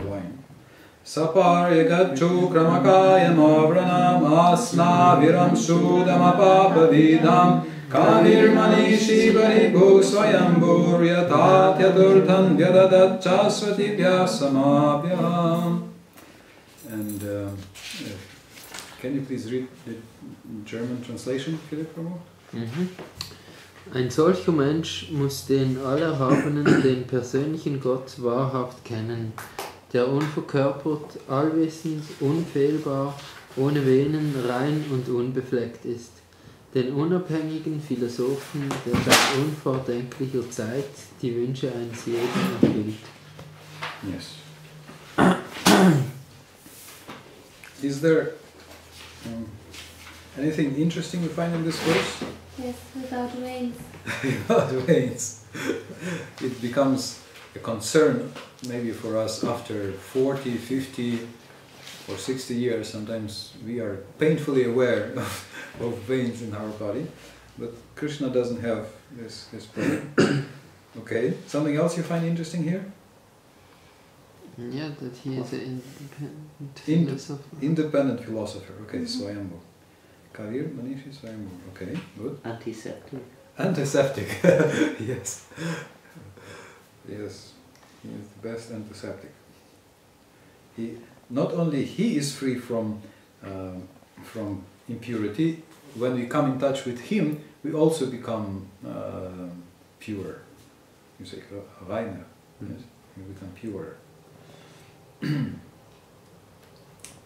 line. Saparya gachu kramakaya mavranam asna viram sudam apapavidam kavir manishi baribhu swayambhur yatat yadurthan vyadadat chasvati vyasamabhyam. And can you please read the German translation, Philip Prabhu? Ein solcher Mensch muss den Allerhabenen, den persönlichen Gott, wahrhaft kennen, der unverkörpert, allwissend, unfehlbar, ohne Venen, rein und unbefleckt ist. Den unabhängigen Philosophen, der seit unvordenklicher Zeit die Wünsche eines jeden erfüllt. Yes. Is there anything interesting you find in this verse? Yes, without veins. Without veins. It becomes a concern maybe for us after 40, 50 or 60 years. Sometimes we are painfully aware of veins in our body, but Krishna doesn't have this problem. Okay, something else you find interesting here? Yeah, that he is an independent philosopher. Independent philosopher, okay, Swayambhu. Kavir, Manishi, Swayambhu, okay, good. Antiseptic. Antiseptic, yes. Yes, he is the best antiseptic. Not only he is free from impurity, when we come in touch with him, we also become pure. You say reiner, yes? We become pure.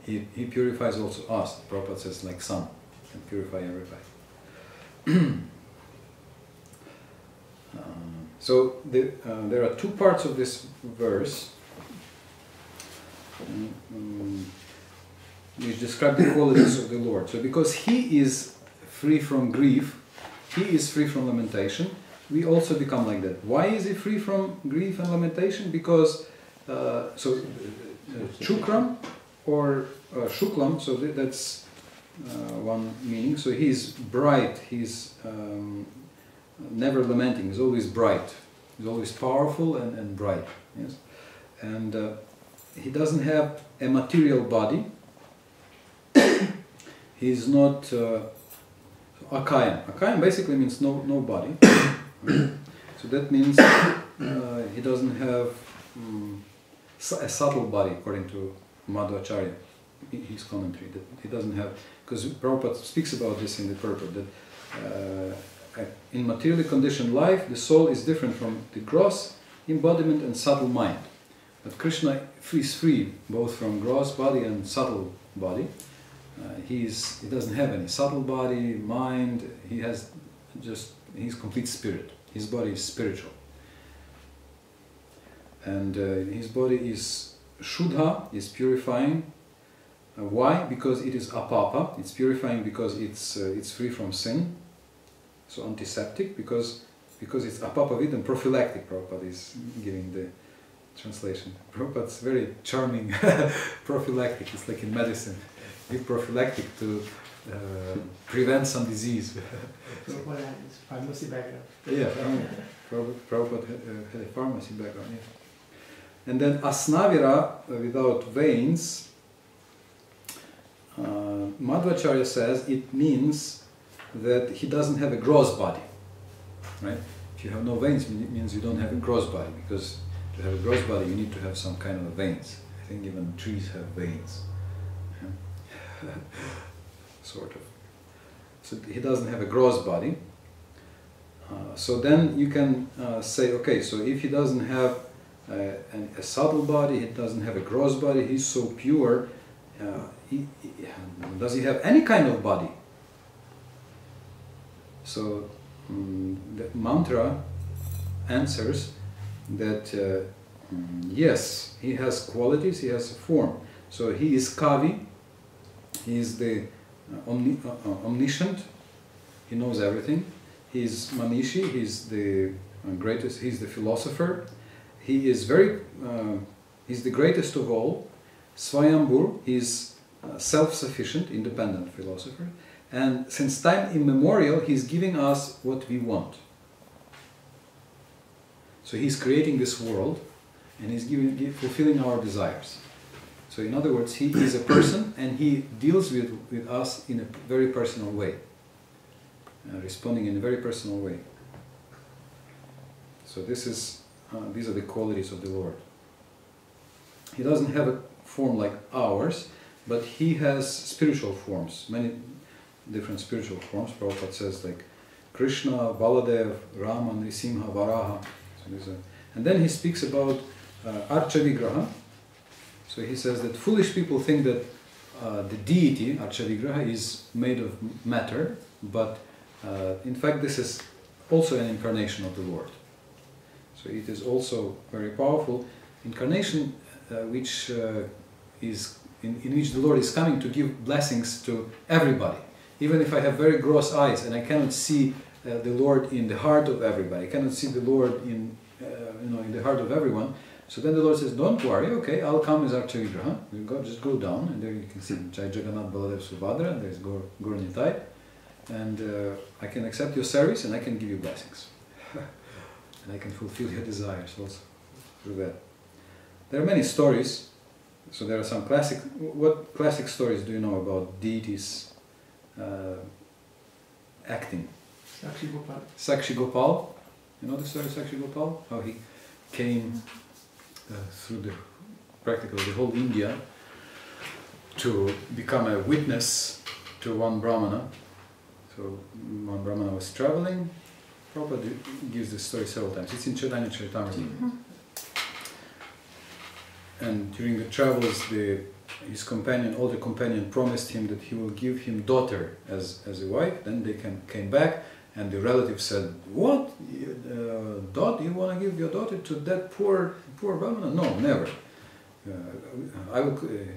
He purifies also us. Prabhupada says like sun, can purify everybody. So there are two parts of this verse which describe the qualities of the Lord. So because he is free from grief, he is free from lamentation, we also become like that. Why is he free from grief and lamentation? Because Chukram or Shuklam, so that's one meaning. So he's bright, he's never lamenting, he's always bright, he's always powerful and bright. Yes, and he doesn't have a material body. He's not akayam. Akayam basically means no body. So that means he doesn't have a subtle body, according to Madhvacharya, his commentary, that he doesn't have, because Prabhupada speaks about this in the purport, that in materially conditioned life, the soul is different from the gross embodiment and subtle mind. But Krishna is free both from gross body and subtle body. He doesn't have any subtle body, mind, he's complete spirit. His body is spiritual. and his body is Shuddha, is purifying. Why? Because it is apapa, it's purifying because it's free from sin. So antiseptic, because it's apapavid and prophylactic. Prabhupada is giving the translation. Prabhupada's very charming prophylactic, it's like in medicine. Give prophylactic to prevent some disease. Prabhupada has pharmacy background. Yeah, Prabhupada had a pharmacy background, yeah. And then Asnavira, without veins, Madhvacharya says it means that he doesn't have a gross body, right? If you have no veins, it means you don't have a gross body, because to have a gross body you need to have some kind of veins. I think even trees have veins. Yeah. Sort of. So he doesn't have a gross body. So then you can say, okay, so if he doesn't have a subtle body, he doesn't have a gross body, he's so pure, does he have any kind of body? So the mantra answers that yes, he has qualities, he has a form. So he is Kavi, he is the omniscient, he knows everything. He is Manishi, he is the greatest, he is the philosopher. He is he's the greatest of all. Swayambur, he is self-sufficient, independent philosopher. And since time immemorial, he is giving us what we want. So he's creating this world, and he's fulfilling our desires. So in other words, he is a person, and he deals with us in a very personal way, responding in a very personal way. So these are the qualities of the Lord. He doesn't have a form like ours, but he has spiritual forms, many different spiritual forms. Prabhupada says like Krishna, Baladev, Rama, Nrisimha, Varaha. So and then he speaks about Archa Vigraha. So he says that foolish people think that the deity, Archa Vigraha, is made of matter, but in fact this is also an incarnation of the Lord. So it is also very powerful incarnation, which is in which the Lord is coming to give blessings to everybody. Even if I have very gross eyes and I cannot see the Lord in the heart of everybody, I cannot see the Lord in in the heart of everyone. So then the Lord says, "Don't worry, okay, I'll come as Archa Vigraha. Just go down, and there you can see Jai Jagannath Baladev Subhadra, and there's Gaur Nitai, and I can accept your service and I can give you blessings." And I can fulfill your desires also through that. There are many stories. So there are some classic. What classic stories do you know about deities acting? Sakshi Gopal. Sakshi Gopal. You know the story of Sakshi Gopal? How he came through practically the whole India to become a witness to one Brahmana. So one Brahmana was traveling. Prabhupada gives this story several times. It's in Chaitanya Charitamrita. And during the travels, his companion, older companion, promised him that he will give him daughter as a wife. Then they came back, and the relative said, "What? You want to give your daughter to that poor Brahmana? No, never."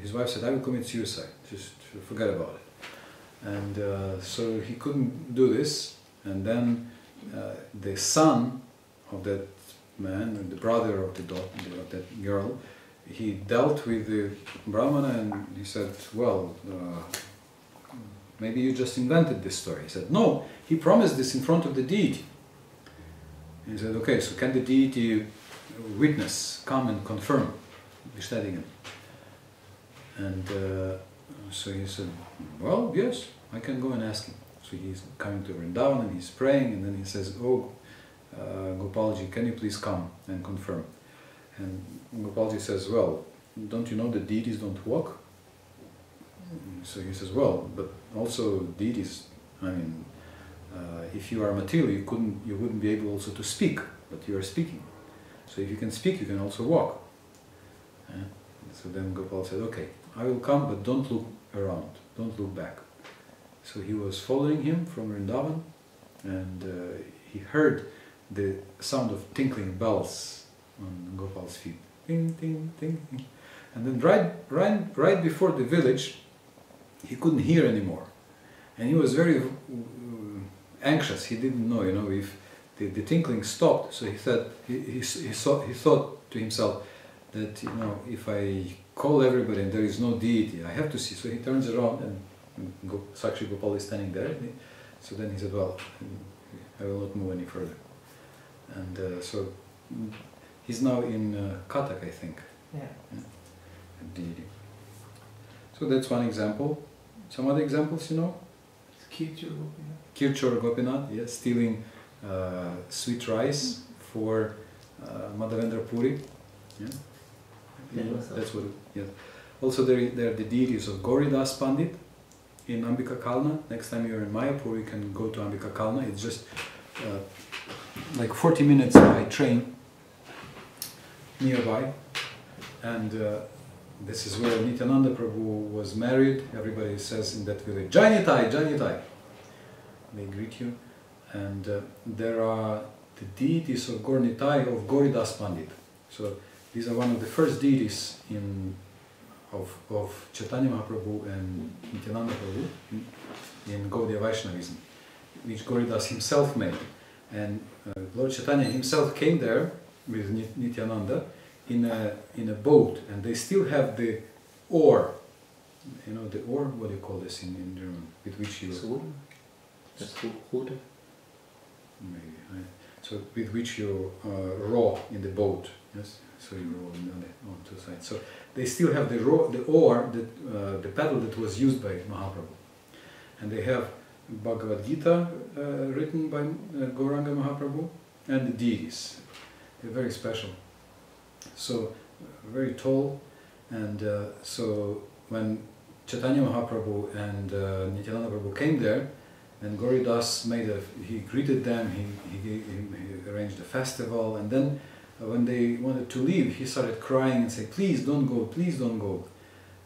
His wife said, "I will commit suicide. Just forget about it." And so he couldn't do this. And then the son of that man, and the brother of that girl, he dealt with the Brahmana, and he said, "Well, maybe you just invented this story." He said, "No, he promised this in front of the deity." And he said, "Okay, so can the deity witness, come and confirm bestätigen?" And so he said, "Well, yes, I can go and ask him." So he's coming to Vrindavan and he's praying, and then he says, "Oh, Gopalji, can you please come and confirm?" And Gopalji says, "Well, don't you know that deities don't walk?" So he says, "Well, but also deities, I mean, if you are material, you wouldn't be able also to speak, but you are speaking. So if you can speak, you can also walk." So then Gopal said, "Okay, I will come, but don't look around, don't look back." So he was following him from Vrindavan, and he heard the sound of tinkling bells on Gopal's feet. Ding, ding, ding, ding. And then right before the village, he couldn't hear anymore. And he was very anxious. He didn't know, if the tinkling stopped. So he said, he thought to himself that, if I call everybody and there is no deity, I have to see. So he turns around and Sakshi Gopal is standing there. So then he said, well, I will not move any further. And so he's now in Cuttack, I think. Yeah. Deity. So that's one example. Some other examples, It's Kirchur Gopinath. Kirchur Gopinath, yes, stealing sweet rice for Madhavendra Puri. Yeah. That's what. Yes. Also, there are the deities of Gauridas Pandit in Ambika Kalna. Next time you're in Mayapur, you can go to Ambika Kalna. It's just like 40 minutes by train nearby, and this is where Nityananda Prabhu was married. Everybody says in that village, Janitai, Janitai. They greet you. And there are the deities of Gaurnitai of Gauridas Pandit. So these are one of the first deities of Chaitanya Mahaprabhu and Nityananda Prabhu in Gaudiya Vaishnavism, which Gauridas himself made. And Lord Chaitanya himself came there with Nityananda in a boat, and they still have the oar. The oar, what do you call this in German? With which you... Ruder. Maybe. So with which you row in the boat. Yes. So you row on two sides. So they still have the oar, the paddle that was used by Mahaprabhu, and they have Bhagavad Gita written by Gauranga Mahaprabhu and the deities. They're very special. So very tall, and so when Chaitanya Mahaprabhu and Nityananda Prabhu came there, and Gauridas he greeted them, he arranged a festival, and then when they wanted to leave, he started crying and said, please don't go, please don't go.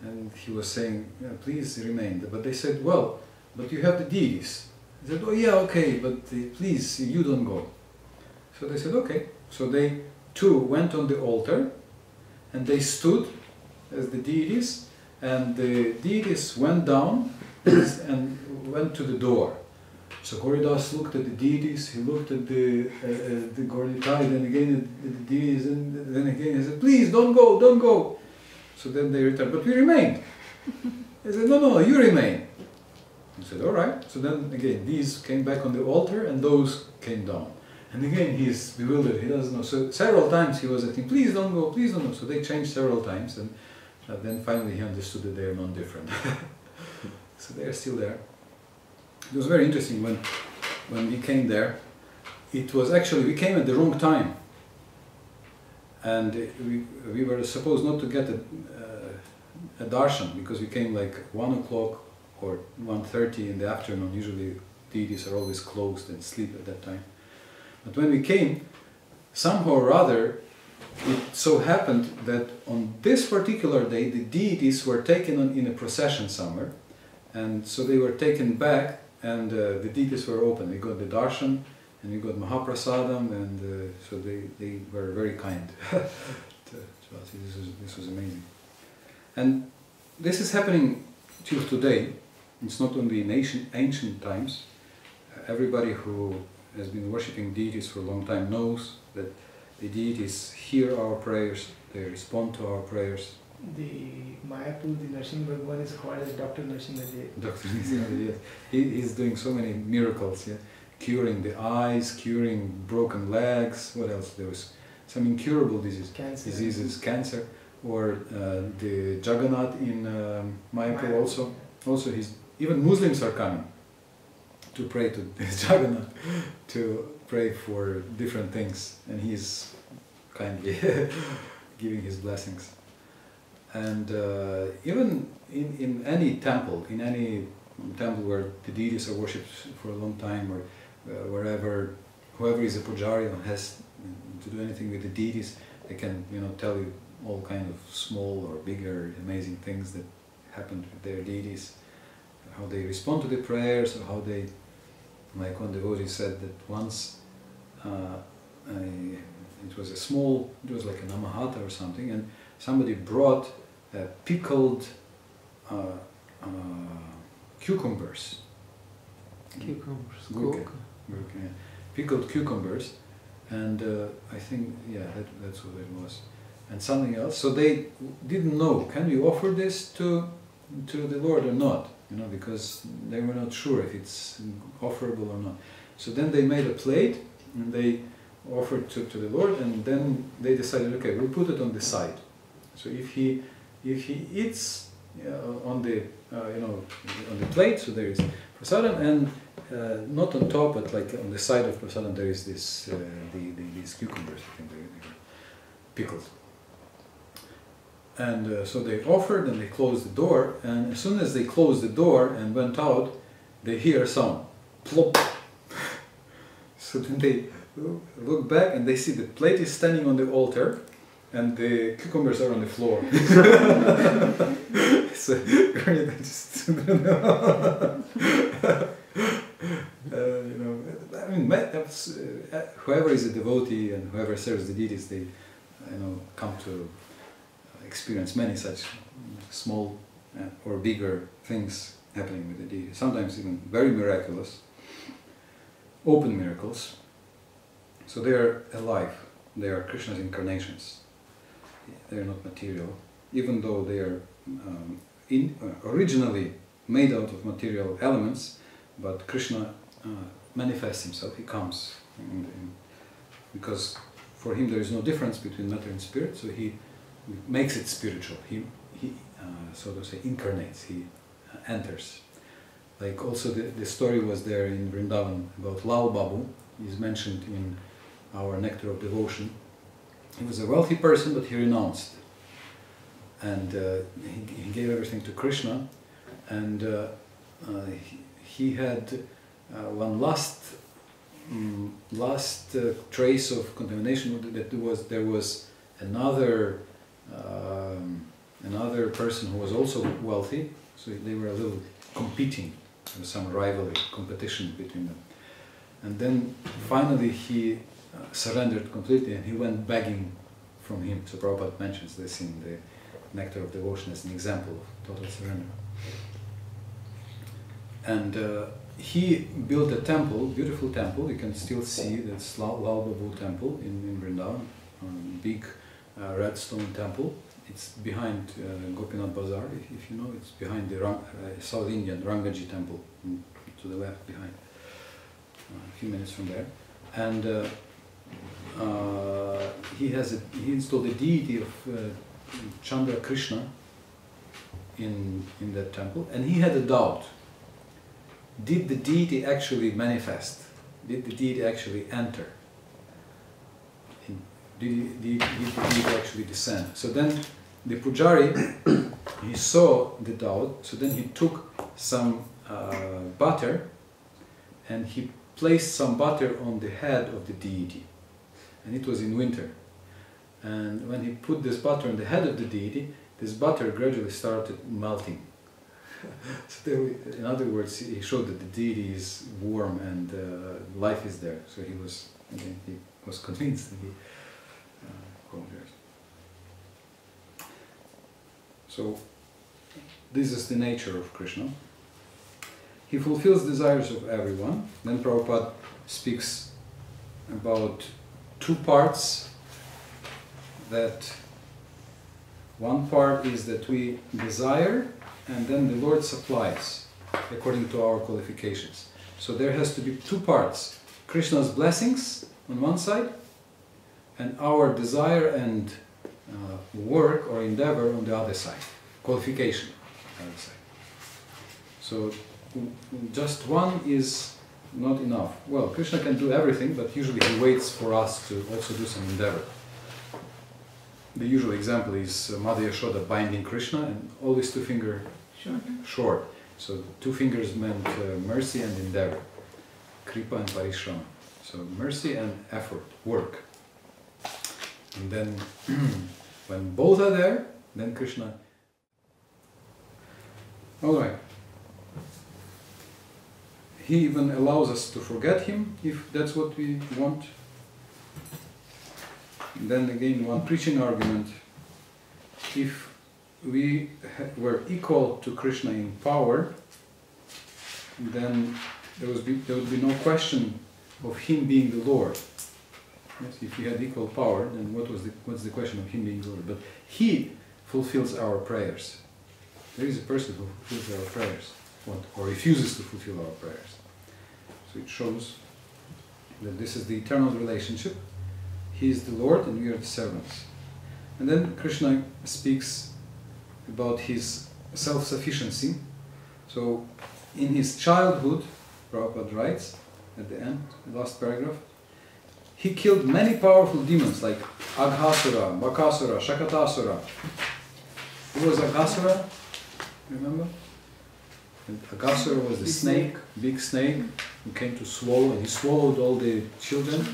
And he was saying, please remain. But they said, well, but you have the deities. He said, oh yeah, okay, but please, you don't go. So they said, okay. So they too went on the altar, and they stood as the deities, and the deities went down and went to the door. So Gauridas looked at the deities, he looked at the Gaurnitai, then again at the deities, and then again he said, please don't go, don't go. So then they returned, but we remained. He said, no, you remain. He said, all right. So then again, these came back on the altar, and those came down. And again, he's bewildered, he doesn't know. So several times he was asking, please don't go, please don't go. So they changed several times, and then finally he understood that they are non-different. So they are still there. It was very interesting when we came there. It was actually, we came at the wrong time. And we were supposed not to get a darshan, because we came like 1 o'clock or 1:30 in the afternoon. Usually deities are always closed and sleep at that time. But when we came, somehow or other, it so happened that on this particular day, the deities were taken in a procession somewhere. And so they were taken back, and the deities were open. We got the darshan, and we got Mahaprasadam, and so they were very kind to us. This was amazing. And this is happening till today. It's not only in ancient times. Everybody who has been worshipping deities for a long time knows that the deities hear our prayers, they respond to our prayers. The Mayapur, the Narsimha Bhagwan is called as Dr. Narsimha Dev. Dr. Narsimha, yes. He's doing so many miracles, yeah? Curing the eyes, curing broken legs, what else? There was some incurable diseases, cancer, or the Jagannath in Mayapur also. Also, even Muslims are coming to pray to Jagannath, to pray for different things, and he's kindly giving his blessings. And even in any temple where the deities are worshipped for a long time, or whoever is a pujari and has to do anything with the deities, they can tell you all kind of small or bigger amazing things that happened with their deities, how they respond to the prayers, or how they, like one devotee said that once a it was a small, it was like a namahata or something, and somebody brought pickled cucumbers. Cucumbers. Gurke. Gurke, yeah. Pickled cucumbers, and I think, yeah, that's what it was. And something else. So they didn't know, can we offer this to the Lord or not? You know, because they were not sure if it's offerable or not. So then they made a plate and they offered to the Lord, and then they decided, okay, we'll put it on the side. So if he eats on the on the plate, so there is prasadam, and not on top, but like on the side of prasadam there is this these cucumbers. I think they were pickled. And so they offered, and they closed the door, and as soon as they closed the door and went out, they hear a sound, plop. So then they look back and they see the plate is standing on the altar, and the cucumbers are on the floor. So I just I mean, whoever is a devotee and whoever serves the deities, they come to experience many such small or bigger things happening with the deity. Sometimes even very miraculous, open miracles. So they are alive. They are Krishna's incarnations. They are not material, even though they are originally made out of material elements. But Krishna manifests himself. He comes, because for him there is no difference between matter and spirit. So he makes it spiritual. He so to say, incarnates. He enters. Like also the story was there in Vrindavan about Lal Babu. He's mentioned in our Nectar of Devotion. He was a wealthy person, but he renounced, and he gave everything to Krishna, and he had one last trace of contamination. That there was another person who was also wealthy, so they were a little competing. There was some rivalry, competition between them, and then finally he surrendered completely, and he went begging from him. So Prabhupada mentions this in the Nectar of Devotion as an example of total surrender. And he built a temple, beautiful temple. You can still see this Lal Babu temple in Vrindavan, big red stone temple. It's behind Gopinath Bazaar, if you know. It's behind the South Indian Rangaji temple, to the left behind, a few minutes from there. And he installed a deity of Chandra Krishna in that temple, and he had a doubt. Did the deity actually manifest? Did the deity actually enter? Did the deity actually descend? So then the pujari, he saw the doubt, so then he took some butter and he placed some butter on the head of the deity. And it was in winter. And when he put this butter on the head of the deity, this butter gradually started melting. So in other words, he showed that the deity is warm and life is there. So he was convinced that he conquered. So this is the nature of Krishna. He fulfills desires of everyone. Then Prabhupada speaks about two parts. That one part is that we desire, and then the Lord supplies according to our qualifications. So there has to be two parts: Krishna's blessings on one side, and our desire and work or endeavor on the other side, qualification, I would say. So just one is not enough. Well, Krishna can do everything, but usually he waits for us to also do some endeavor. The usual example is Mother Yashoda binding Krishna, and always two finger short. So two fingers meant mercy and endeavor, kripa and parishrama. So mercy and effort, work. And then when both are there, then Krishna. All right. He even allows us to forget him if that's what we want. And then again, one preaching argument. If we were equal to Krishna in power, then there would be no question of him being the Lord. Yes, if we had equal power, then what's the question of him being the Lord? But he fulfills our prayers. There is a person who fulfills our prayers, or refuses to fulfill our prayers. So it shows that this is the eternal relationship. He is the Lord and we are the servants. And then Krishna speaks about his self-sufficiency. So in his childhood, Prabhupada writes at the end, the last paragraph, he killed many powerful demons like Aghasura, Bakasura, Shakatasura. Who was Aghasura? Remember? And Aghasura was the snake, big snake, who came to swallow, and he swallowed all the children.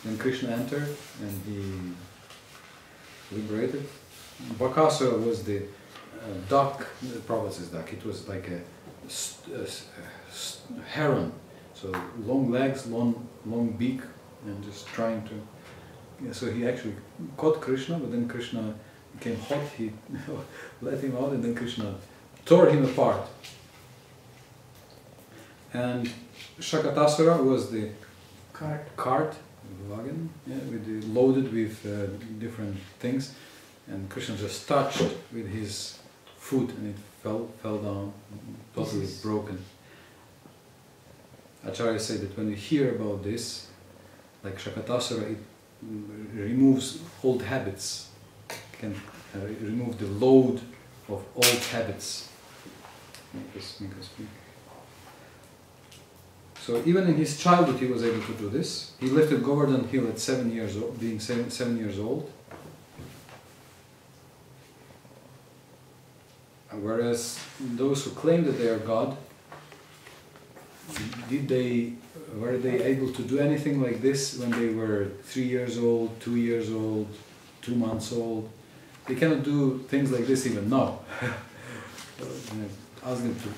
Then Krishna entered and he liberated. Bakasura was the duck, the Prabhupada says duck, it was like a heron. So long legs, long beak, and just trying to... Yeah, so he actually caught Krishna, but then Krishna became hot, he let him out, and then Krishna tore him apart. And Shakatasura was the cart, wagon, yeah, loaded with different things, and Krishna just touched with his foot and it fell down, totally broken. Acharyas say that when we hear about this, like Shakatasura, it removes old habits, can remove the load of old habits. Make us speak. So even in his childhood he was able to do this. He lifted Govardhan Hill at 7 years old, being 7 years old. Whereas those who claim that they are God, were they able to do anything like this when they were 3 years old, 2 years old, 2 months old? They cannot do things like this even now. Ask them to,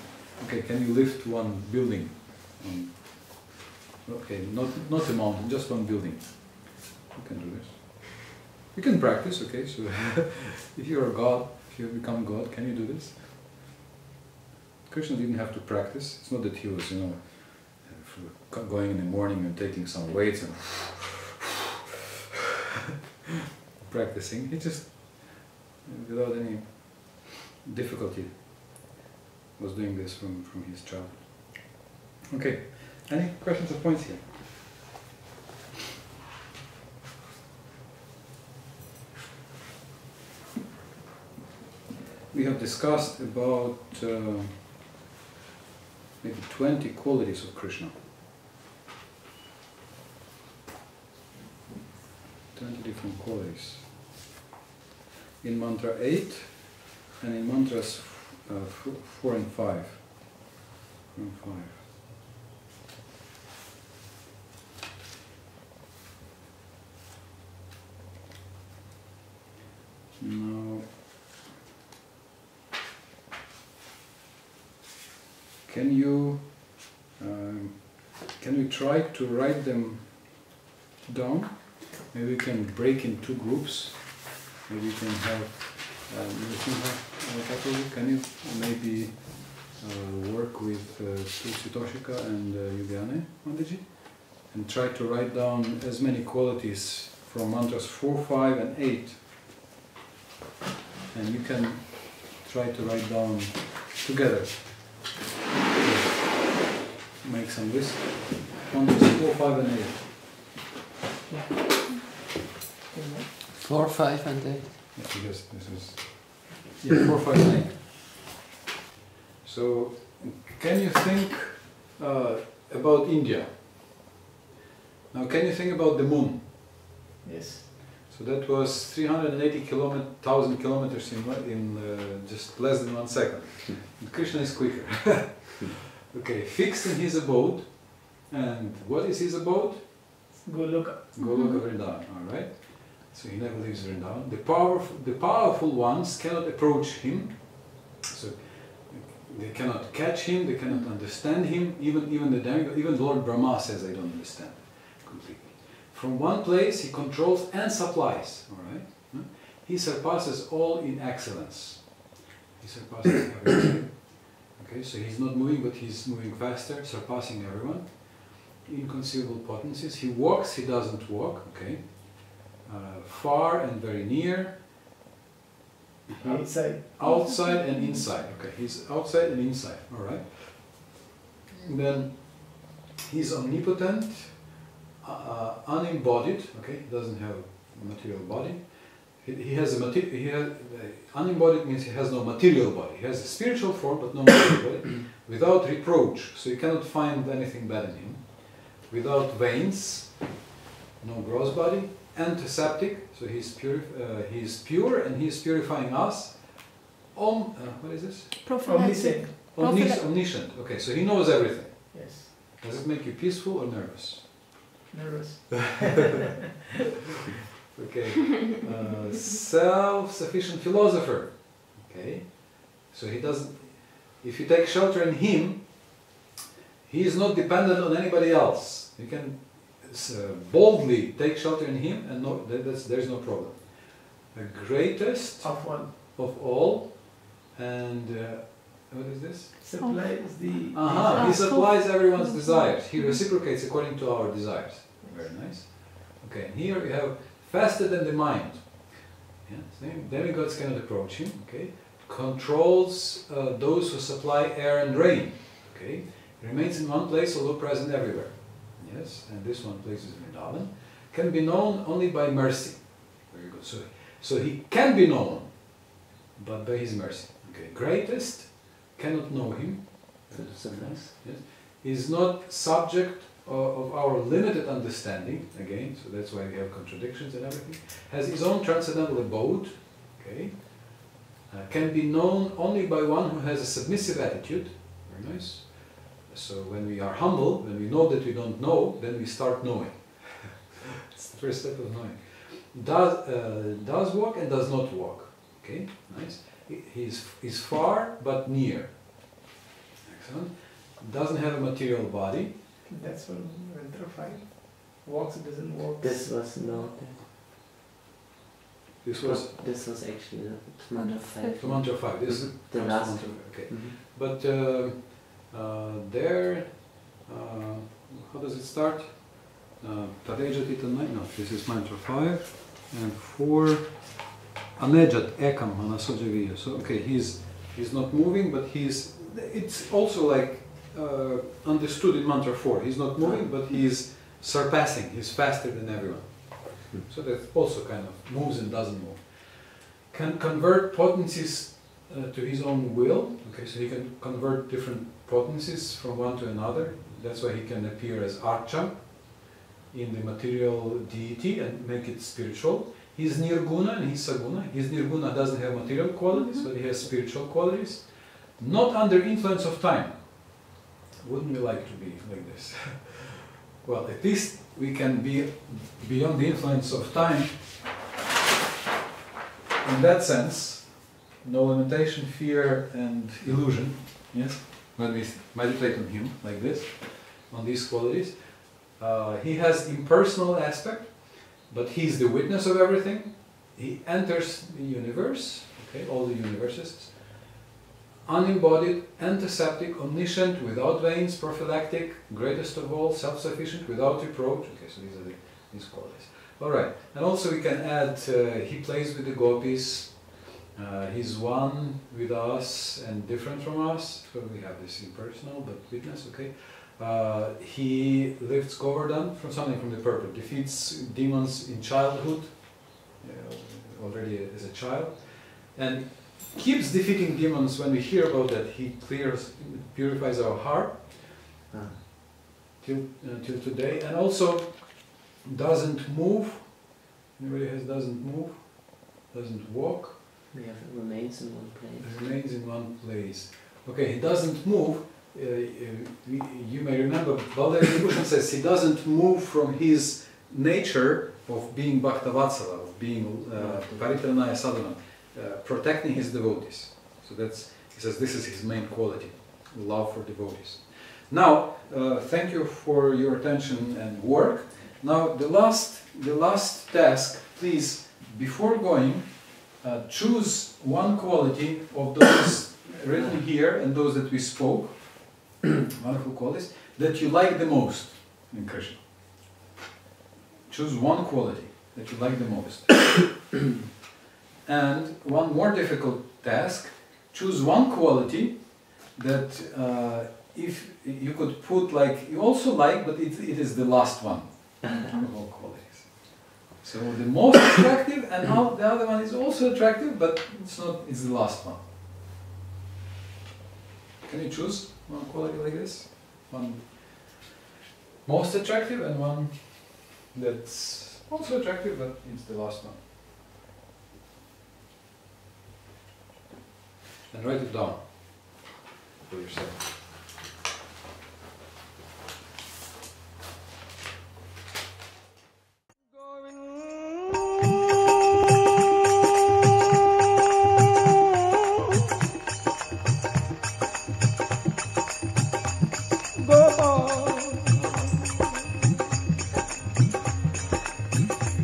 okay, can you lift one building? Okay, not a mountain, just one building. You can do this. You can practice, okay, so if you are God, if you have become God, can you do this? Krishna didn't have to practice. It's not that he was, going in the morning and taking some weights and practicing. He just, without any difficulty, was doing this from his childhood. Okay, any questions or points here? We have discussed about maybe 20 qualities of Krishna. 20 different qualities. In mantra 8 and in mantras 4 and 5. Now, can we try to write them down? Maybe we can break in 2 groups. Maybe we can have, can you maybe work with Tulsi Toshika and Yugyane Mandaji and try to write down as many qualities from mantras 4, 5 and 8. And you can try to write down together. Make some list. Mantras 4, 5 and 8. Yeah. 4, 5 and 8. Yeah, because this is 4, 5 and 8. So, can you think about India? Now, can you think about the moon? Yes. So that was 380,000 kilometers in just less than 1 second. And Krishna is quicker. Okay, fixed in his abode. And what is his abode? Goloka. Goloka Vrindavan, alright? So he never leaves Vrindavan. The powerful ones cannot approach him. So they cannot catch him, they cannot understand him. Even the demigod, even Lord Brahma says, I don't understand completely. From one place he controls and supplies. All right? He surpasses all in excellence. He surpasses everything. Okay, so he's not moving, but he's moving faster, surpassing everyone. Inconceivable potencies. He walks, he doesn't walk. Okay, far and very near. Outside. Outside and inside. Okay, he's outside and inside. All right. And then he's omnipotent, unembodied. Okay, he doesn't have a material body. He has a unembodied means he has no material body. He has a spiritual form but no material body. Without reproach, so you cannot find anything bad in him. Without veins, no gross body. Antiseptic, so he's pure and he's purifying us. What is this? Omniscient. Omniscient. Okay, so he knows everything. Yes. Does it make you peaceful or nervous? Nervous. Okay. Self-sufficient philosopher. Okay. So he doesn't. If you take shelter in him, he is not dependent on anybody else. You can boldly take shelter in him, and there's no problem. The greatest Of one. of all, and what is this? Supplies the. He supplies everyone's desires. He reciprocates according to our desires. Very nice. Okay, and here we have faster than the mind. Yeah, demigods cannot approach him. Okay, controls those who supply air and rain. Okay, remains in one place although present everywhere. Yes, and this one place is Vrindavan. Can be known only by mercy. Very good. So he can be known, but by his mercy. Okay, greatest cannot know him. Yes. Yes, is not subject of our limited understanding. Again, so that's why we have contradictions and everything. Has his own transcendental abode. Okay, can be known only by one who has a submissive attitude. Very nice. So when we are humble, when we know that we don't know, then we start knowing. It's the first step of knowing. Does walk and does not walk. Okay, nice. He's far but near. Excellent. Doesn't have a material body. That's from Mantra 5. Walks, doesn't walk. This was not. This was Actually the Mantra 5. the Mantra 5. This is The last. Mantra 5. Okay, Mm-hmm. but there, how does it start? Tadejat itanai. No, this is Mantra 5, and 4. Anejat ekam manasojaviya. So okay, he's not moving, but it's also like understood in Mantra 4. He's not moving, but he's surpassing. He's faster than everyone. So that also kind of moves and doesn't move. Can convert potencies to his own will. Okay, so he can convert different potencies from one to another. That's why he can appear as Archa in the material deity and make it spiritual. He's Nirguna and he's Saguna. His Nirguna doesn't have material qualities, but he has spiritual qualities. Not under influence of time. Wouldn't we like to be like this? Well, at least we can be beyond the influence of time. In that sense, no limitation, fear and illusion. Yes? When we meditate on him like this, on these qualities. He has impersonal aspect, but he's the witness of everything. He enters the universe, okay, all the universes. Unembodied, antiseptic, omniscient, without veins, prophylactic, greatest of all, self-sufficient, without reproach. Okay, so these are these qualities. All right, and also we can add, he plays with the gopis. He's one with us and different from us. So we have this impersonal, but witness, okay. He lifts Govardhan from something from the purpose, defeats demons in childhood, already as a child, and keeps defeating demons. When we hear about that, he purifies our heart till today, and also doesn't move. Anybody has doesn't move, doesn't walk. We have remains in one place. Remains in one place. Okay, he doesn't move. You may remember Baldev Vibhushan says he doesn't move from his nature of being Bhaktavatsala, of being Paritranaya Sadhana, protecting his devotees. So he says this is his main quality, love for devotees. Now, thank you for your attention and work. Now the last task, please, before going, choose one quality of those written here and those that we spoke, wonderful qualities, that you like the most in Krishna. Choose one quality that you like the most. And one more difficult task, choose one quality that if you could put like, you also like, but it is the last one of all qualities. So the most attractive, and now the other one is also attractive, but it's not, it's the last one. Can you choose one quality like this? One most attractive and one that's also attractive, but it's the last one. And write it down for yourself.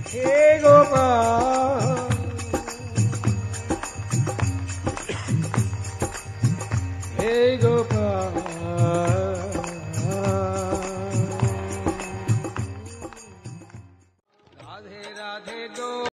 Hey Gopal, hey Gopal, Radhe Radhe Do.